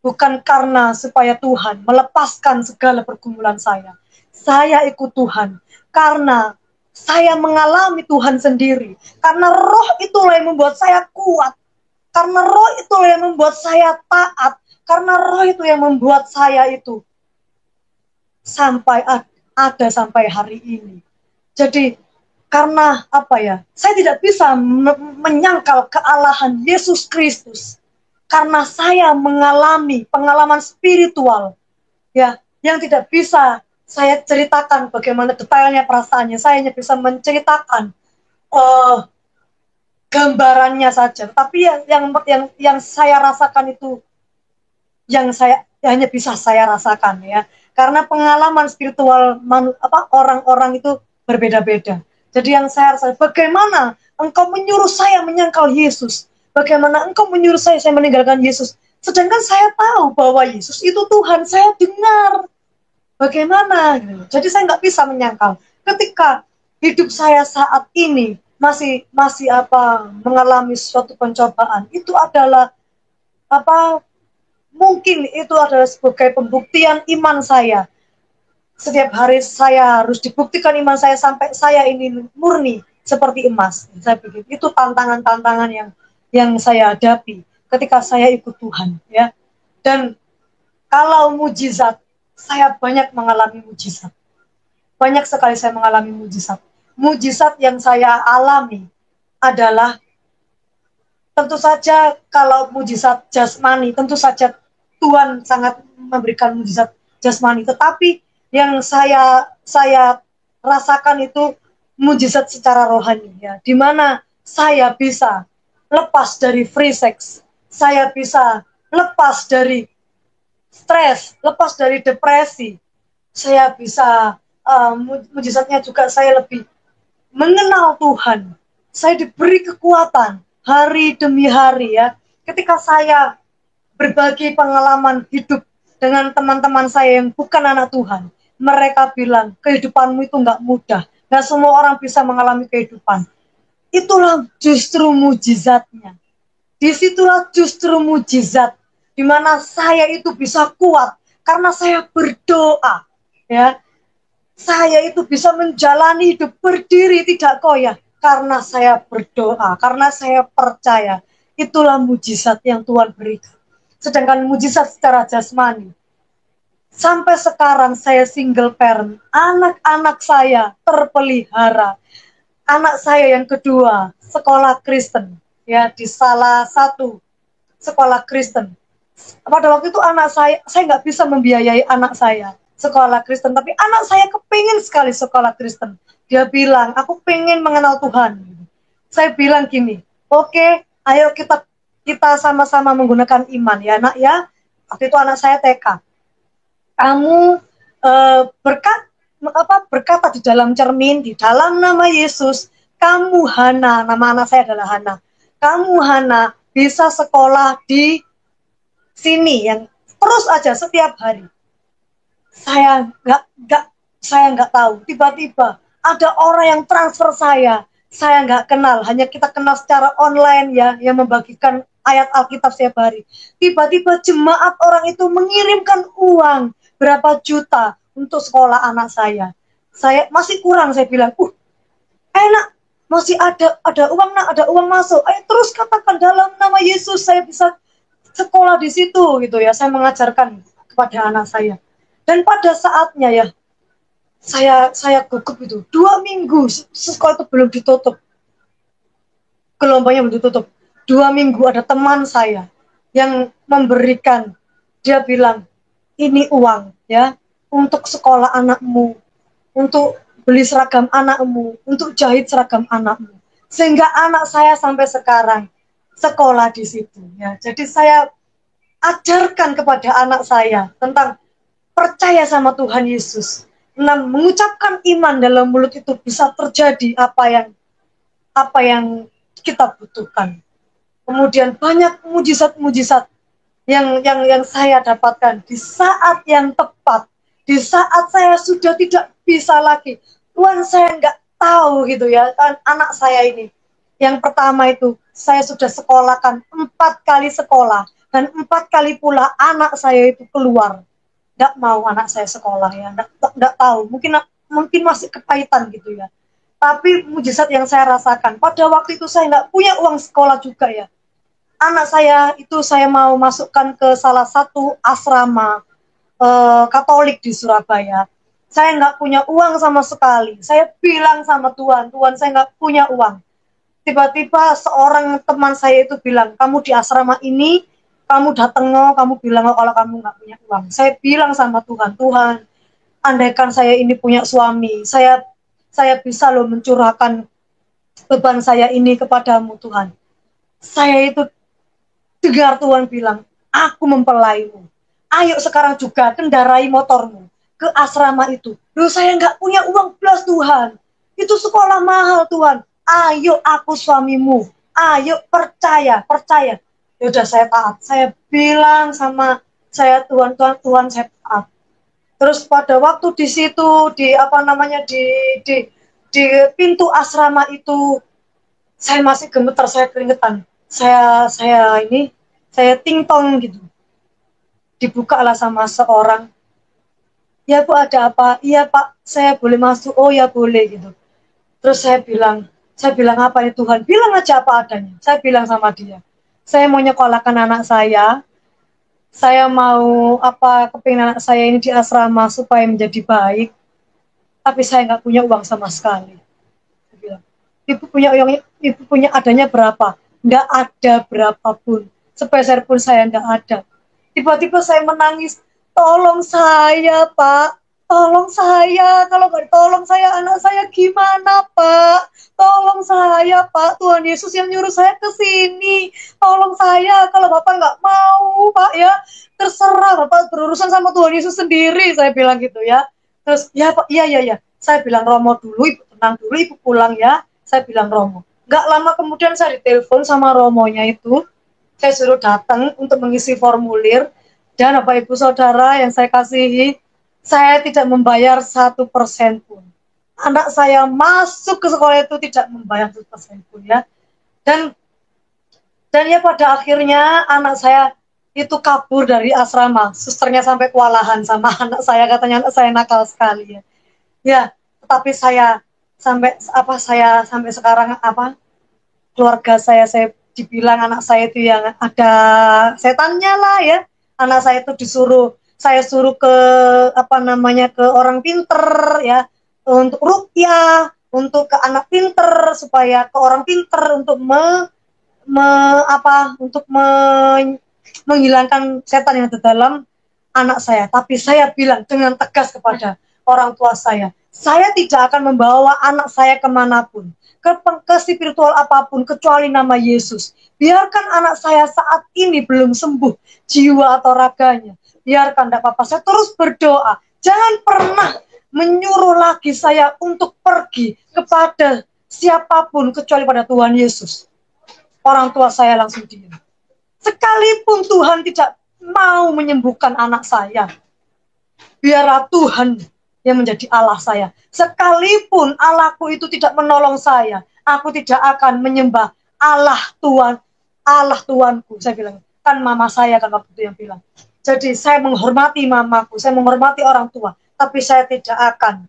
bukan karena supaya Tuhan melepaskan segala pergumulan saya. Saya ikut Tuhan karena saya mengalami Tuhan sendiri. Karena roh itulah yang membuat saya kuat. Karena roh itulah yang membuat saya taat. Karena roh itu yang membuat saya itu sampai hari ini. Jadi karena saya tidak bisa menyangkal kealahan Yesus Kristus. Karena saya mengalami pengalaman spiritual, ya, yang tidak bisa saya ceritakan bagaimana detailnya perasaannya. Saya hanya bisa menceritakan gambarannya saja. Tapi yang saya rasakan itu, yang hanya bisa saya rasakan, ya. Karena pengalaman spiritual orang-orang itu berbeda-beda. Jadi yang saya rasakan, bagaimana engkau menyuruh saya menyangkal Yesus? Bagaimana engkau menyuruh saya meninggalkan Yesus? Sedangkan saya tahu bahwa Yesus itu Tuhan, saya dengar. Bagaimana? Jadi saya nggak bisa menyangkal. Ketika hidup saya saat ini masih mengalami suatu pencobaan, itu adalah mungkin itu adalah sebagai pembuktian iman saya Setiap hari saya harus dibuktikan iman saya sampai saya ini murni seperti emas. Saya pikir itu tantangan-tantangan yang saya hadapi ketika saya ikut Tuhan, ya. Dan kalau mujizat, saya banyak mengalami mujizat. Banyak sekali saya mengalami mujizat. Mujizat yang saya alami adalah, tentu saja kalau mujizat jasmani, tentu saja Tuhan sangat memberikan mujizat jasmani. Tetapi yang saya rasakan itu mujizat secara rohani, ya, di mana saya bisa lepas dari free sex, saya bisa lepas dari stres, lepas dari depresi, saya bisa mujizatnya juga saya lebih mengenal Tuhan. Saya diberi kekuatan hari demi hari, ya. Ketika saya berbagi pengalaman hidup dengan teman-teman saya yang bukan anak Tuhan, mereka bilang, kehidupanmu itu nggak mudah. Nggak semua orang bisa mengalami kehidupan. Itulah justru mujizatnya. Disitulah justru mujizat, di mana saya itu bisa kuat karena saya berdoa, ya. Saya itu bisa menjalani hidup berdiri tidak koyak karena saya berdoa, karena saya percaya. Itulah mujizat yang Tuhan berikan. Sedangkan mujizat secara jasmani, sampai sekarang saya single parent, anak-anak saya terpelihara. Anak saya yang kedua sekolah Kristen, ya, di salah satu sekolah Kristen. Pada waktu itu anak saya nggak bisa membiayai anak saya sekolah Kristen, tapi anak saya kepingin sekali sekolah Kristen. Dia bilang, aku pengen mengenal Tuhan. Saya bilang gini, oke, ayo kita sama-sama menggunakan iman, ya nak, ya. Waktu itu anak saya TK. Kamu berkata di dalam cermin, di dalam nama Yesus, kamu Hana, nama anak saya adalah Hana. Kamu Hana bisa sekolah di sini, yang terus aja setiap hari. Saya nggak tahu. Tiba-tiba ada orang yang transfer saya nggak kenal, hanya kita kenal secara online, ya, yang membagikan ayat Alkitab setiap hari. Tiba-tiba jemaat orang itu mengirimkan uang berapa juta untuk sekolah anak saya. Saya masih kurang, saya bilang, enak, masih ada uang, nak, ada uang masuk. Ayo terus katakan dalam nama Yesus saya bisa sekolah di situ, gitu, ya. Saya mengajarkan kepada anak saya. Dan pada saatnya, ya, saya gugup itu. 2 minggu sekolah itu belum ditutup. Gelombangnya belum ditutup. 2 minggu ada teman saya yang memberikan, dia bilang, ini uang, ya, untuk sekolah anakmu, untuk beli seragam anakmu, untuk jahit seragam anakmu. Sehingga anak saya sampai sekarang sekolah di situ, ya. Jadi saya ajarkan kepada anak saya tentang percaya sama Tuhan Yesus. Mengucapkan iman dalam mulut itu bisa terjadi apa yang kita butuhkan. Kemudian banyak mujizat-mujizat yang saya dapatkan di saat yang tepat, di saat saya sudah tidak bisa lagi. Tuhan, saya nggak tahu, gitu, ya, anak saya ini. Yang pertama itu saya sudah sekolahkan 4 kali sekolah, dan 4 kali pula anak saya itu keluar. Nggak mau anak saya sekolah, ya, nggak tahu, mungkin masih kepahitan, gitu, ya. Tapi mujizat yang saya rasakan, pada waktu itu saya nggak punya uang sekolah juga, ya. Anak saya itu saya mau masukkan ke salah satu asrama Katolik di Surabaya. Saya nggak punya uang sama sekali. Saya bilang sama Tuhan, saya nggak punya uang. Tiba-tiba seorang teman saya itu bilang, kamu di asrama ini, kamu datang, kamu bilang kalau kamu nggak punya uang. Saya bilang sama Tuhan, andaikan saya ini punya suami, saya bisa loh mencurahkan beban saya ini kepadamu, Tuhan. Saya itu dengar Tuhan bilang, aku mempelaimu. Ayo sekarang juga kendarai motormu ke asrama itu. Loh, saya nggak punya uang plus, Tuhan. Itu sekolah mahal, Tuhan. Ayo, aku suamimu. Ayo, percaya. Ya udah, saya taat. Saya bilang sama Tuhan, saya taat. Terus pada waktu di situ, di pintu asrama itu, saya masih gemetar, saya keringetan. Saya tingtong, gitu. Dibukalah sama seorang ya Bu, ada apa? Iya Pak, saya boleh masuk? Oh ya boleh gitu. Terus saya bilang apa nih Tuhan? Bilang aja apa adanya. Saya bilang sama dia, saya mau nyekolahkan anak saya mau apa, kepingin anak saya ini di asrama supaya menjadi baik, tapi saya nggak punya uang sama sekali. Saya bilang, ibu punya adanya berapa? Nggak ada berapapun, sepeser pun saya nggak ada. Tiba-tiba saya menangis, tolong saya Pak, tolong saya, kalau nggak tolong saya, anak saya gimana Pak? Tolong saya Pak, Tuhan Yesus yang nyuruh saya ke sini. Tolong saya, kalau Bapak nggak mau Pak ya, terserah Bapak berurusan sama Tuhan Yesus sendiri, saya bilang gitu ya. Terus, ya Pak, iya, iya, iya. Saya bilang, Romo dulu, Ibu tenang dulu, Ibu pulang ya. Saya bilang Romo. Nggak lama kemudian saya ditelepon sama Romonya itu, saya suruh datang untuk mengisi formulir, dan Bapak Ibu Saudara yang saya kasihi, saya tidak membayar 1% pun. Anak saya masuk ke sekolah itu tidak membayar 1% pun ya. Dan ya pada akhirnya anak saya itu kabur dari asrama. Susternya sampai kewalahan sama anak saya, katanya anak saya nakal sekali ya. Ya, tetapi saya sampai sekarang keluarga saya dibilang anak saya itu yang ada setannya lah ya. Anak saya itu saya suruh ke ke orang pinter ya, untuk rukyah, untuk ke anak pinter, supaya ke orang pinter untuk menghilangkan setan yang ada dalam anak saya. Tapi saya bilang dengan tegas kepada orang tua saya tidak akan membawa anak saya kemanapun, ke spiritual apapun, kecuali nama Yesus. Biarkan anak saya saat ini belum sembuh jiwa atau raganya, biarkan, tidak apa-apa, saya terus berdoa. Jangan pernah menyuruh lagi saya untuk pergi kepada siapapun kecuali pada Tuhan Yesus. Orang tua saya langsung diam. Sekalipun Tuhan tidak mau menyembuhkan anak saya, biarlah Tuhan yang menjadi Allah saya. Sekalipun Allahku itu tidak menolong saya, aku tidak akan menyembah Allah Tuanku. Saya bilang, kan mama saya kan waktu itu yang bilang. Jadi saya menghormati mamaku, saya menghormati orang tua, tapi saya tidak akan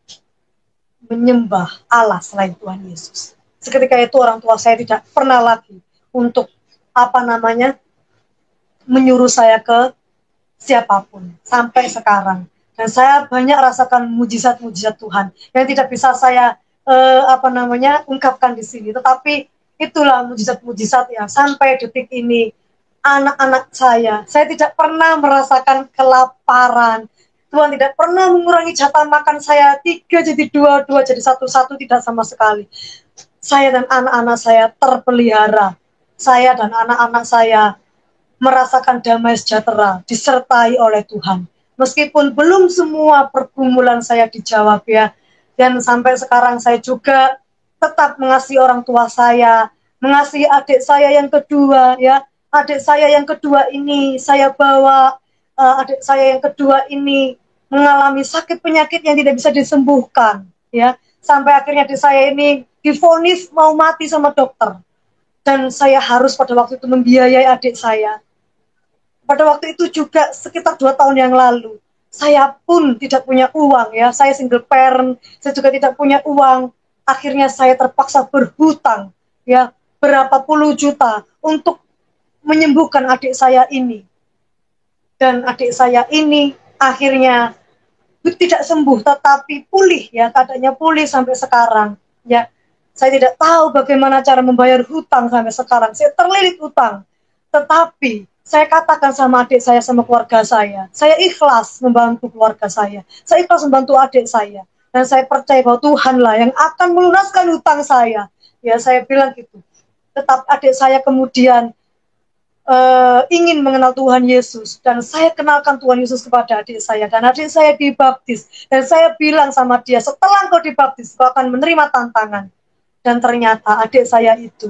menyembah Allah selain Tuhan Yesus. Seketika itu orang tua saya tidak pernah lagi untuk menyuruh saya ke siapapun sampai sekarang. Dan saya banyak rasakan mujizat-mujizat Tuhan yang tidak bisa saya ungkapkan di sini. Tetapi itulah mujizat-mujizat ya, sampai detik ini anak-anak saya tidak pernah merasakan kelaparan. Tuhan tidak pernah mengurangi jatah makan saya 3 jadi 2, 2 jadi 1, 1 tidak sama sekali. Saya dan anak-anak saya terpelihara. Saya dan anak-anak saya merasakan damai sejahtera, disertai oleh Tuhan. Meskipun belum semua pergumulan saya dijawab ya, dan sampai sekarang saya juga tetap mengasihi orang tua saya, mengasihi adik saya yang kedua ya. Adik saya yang kedua ini saya bawa, adik saya yang kedua ini mengalami sakit penyakit yang tidak bisa disembuhkan ya. Sampai akhirnya adik saya ini divonis mau mati sama dokter. Dan saya harus pada waktu itu membiayai adik saya. Pada waktu itu juga sekitar 2 tahun yang lalu, saya pun tidak punya uang ya. Saya single parent, saya juga tidak punya uang. Akhirnya saya terpaksa berhutang ya, berapa puluh juta untuk menyembuhkan adik saya ini. Dan adik saya ini akhirnya tidak sembuh, tetapi pulih ya, keadaannya pulih sampai sekarang ya. Saya tidak tahu bagaimana cara membayar hutang sampai sekarang. Saya terlilit hutang. Tetapi saya katakan sama adik saya, sama keluarga saya ikhlas membantu keluarga saya ikhlas membantu adik saya. Dan saya percaya bahwa Tuhanlah yang akan melunaskan hutang saya. Ya, saya bilang gitu. Tetap adik saya kemudian ingin mengenal Tuhan Yesus. Dan saya kenalkan Tuhan Yesus kepada adik saya. Dan adik saya dibaptis. Dan saya bilang sama dia, setelah kau dibaptis, kau akan menerima tantangan. Dan ternyata adik saya itu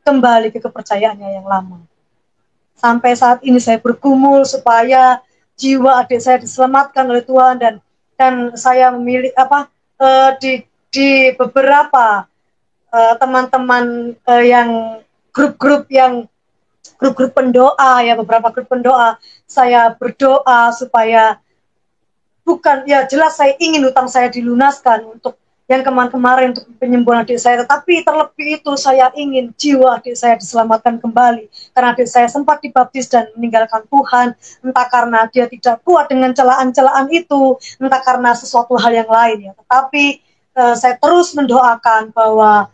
kembali ke kepercayaannya yang lama. Sampai saat ini saya bergumul supaya jiwa adik saya diselamatkan oleh Tuhan, dan saya memilih di beberapa teman-teman yang grup-grup pendoa ya, beberapa grup pendoa, saya berdoa supaya bukan, ya jelas saya ingin hutang saya dilunaskan untuk yang kemarin untuk penyembuhan adik saya, tetapi terlebih itu saya ingin jiwa adik saya diselamatkan kembali, karena adik saya sempat dibaptis dan meninggalkan Tuhan, entah karena dia tidak kuat dengan celaan-celaan itu, entah karena sesuatu hal yang lain ya. Tetapi saya terus mendoakan bahwa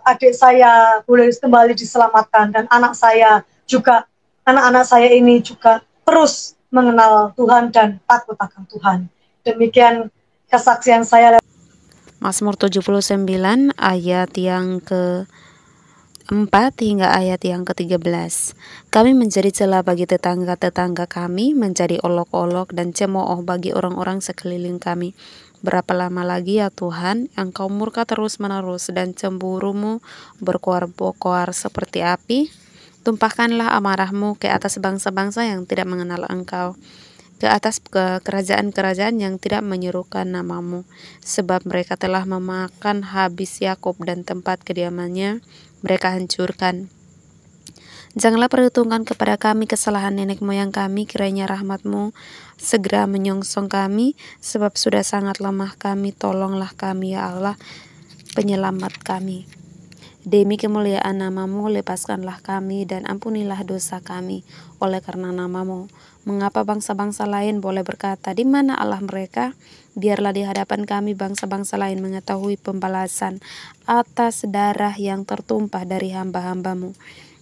adik saya boleh kembali diselamatkan, dan anak saya juga, anak-anak saya ini juga terus mengenal Tuhan dan takut akan Tuhan. Demikian kesaksian saya. Mazmur 79 ayat yang ke-4 hingga ayat yang ke-13. Kami menjadi celah bagi tetangga-tetangga kami, menjadi olok-olok dan cemooh bagi orang-orang sekeliling kami. Berapa lama lagi ya Tuhan, Engkau murka terus-menerus dan cemburumu berkoar-koar seperti api? Tumpahkanlah amarahmu ke atas bangsa-bangsa yang tidak mengenal Engkau, ke atas kerajaan-kerajaan yang tidak menyerukan namamu, sebab mereka telah memakan habis Yakub dan tempat kediamannya mereka hancurkan. Janganlah perhitungkan kepada kami kesalahan nenek moyang kami, kiranya rahmatmu segera menyongsong kami, sebab sudah sangat lemah kami. Tolonglah kami ya Allah, penyelamat kami. Demi kemuliaan namamu, lepaskanlah kami dan ampunilah dosa kami oleh karena namamu. Mengapa bangsa-bangsa lain boleh berkata, di mana Allah mereka? Biarlah di hadapan kami bangsa-bangsa lain mengetahui pembalasan atas darah yang tertumpah dari hamba-hambamu.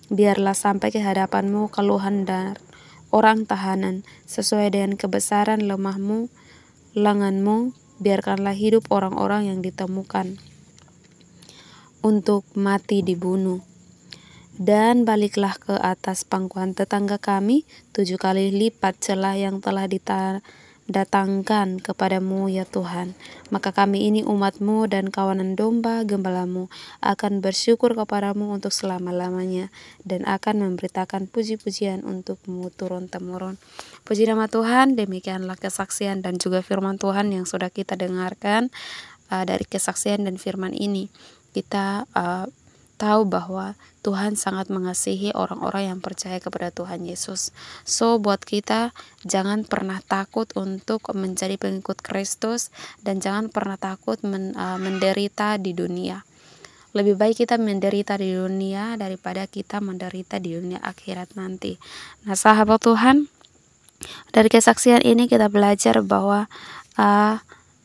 Biarlah sampai ke hadapanmu keluhan dan orang tahanan, sesuai dengan kebesaran lemahmu, lenganmu. Biarkanlah hidup orang-orang yang ditemukan untuk mati dibunuh. Dan baliklah ke atas pangkuan tetangga kami 7 kali lipat celah yang telah didatangkan kepadamu ya Tuhan. Maka kami ini umatmu dan kawanan domba gembalamu akan bersyukur kepadamu untuk selama-lamanya, dan akan memberitakan puji-pujian untukmu turun-temurun. Puji nama Tuhan. Demikianlah kesaksian dan juga firman Tuhan yang sudah kita dengarkan. Dari kesaksian dan firman ini kita tahu bahwa Tuhan sangat mengasihi orang-orang yang percaya kepada Tuhan Yesus. So, buat kita jangan pernah takut untuk menjadi pengikut Kristus, dan jangan pernah takut menderita di dunia. Lebih baik kita menderita di dunia daripada kita menderita di dunia akhirat nanti. Nah, sahabat Tuhan, dari kesaksian ini kita belajar bahwa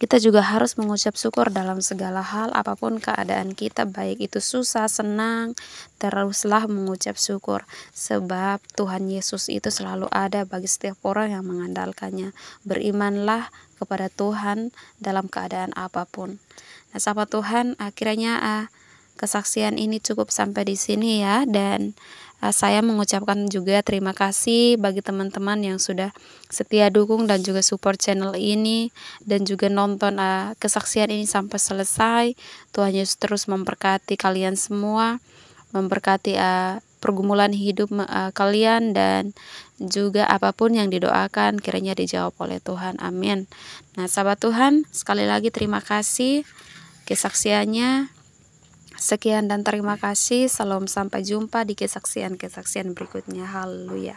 kita juga harus mengucap syukur dalam segala hal, apapun keadaan kita, baik itu susah, senang, teruslah mengucap syukur. Sebab Tuhan Yesus itu selalu ada bagi setiap orang yang mengandalkannya. Berimanlah kepada Tuhan dalam keadaan apapun. Nah, sahabat Tuhan, akhirnya kesaksian ini cukup sampai di sini ya, dan saya mengucapkan juga terima kasih bagi teman-teman yang sudah setia dukung dan juga support channel ini, dan juga nonton kesaksian ini sampai selesai. Tuhan Yesus terus memberkati kalian semua, memberkati pergumulan hidup kalian, dan juga apapun yang didoakan kiranya dijawab oleh Tuhan. Amin. Nah, sahabat Tuhan, sekali lagi terima kasih kesaksiannya. Sekian dan terima kasih. Salam, sampai jumpa di kesaksian-kesaksian berikutnya. Haleluya.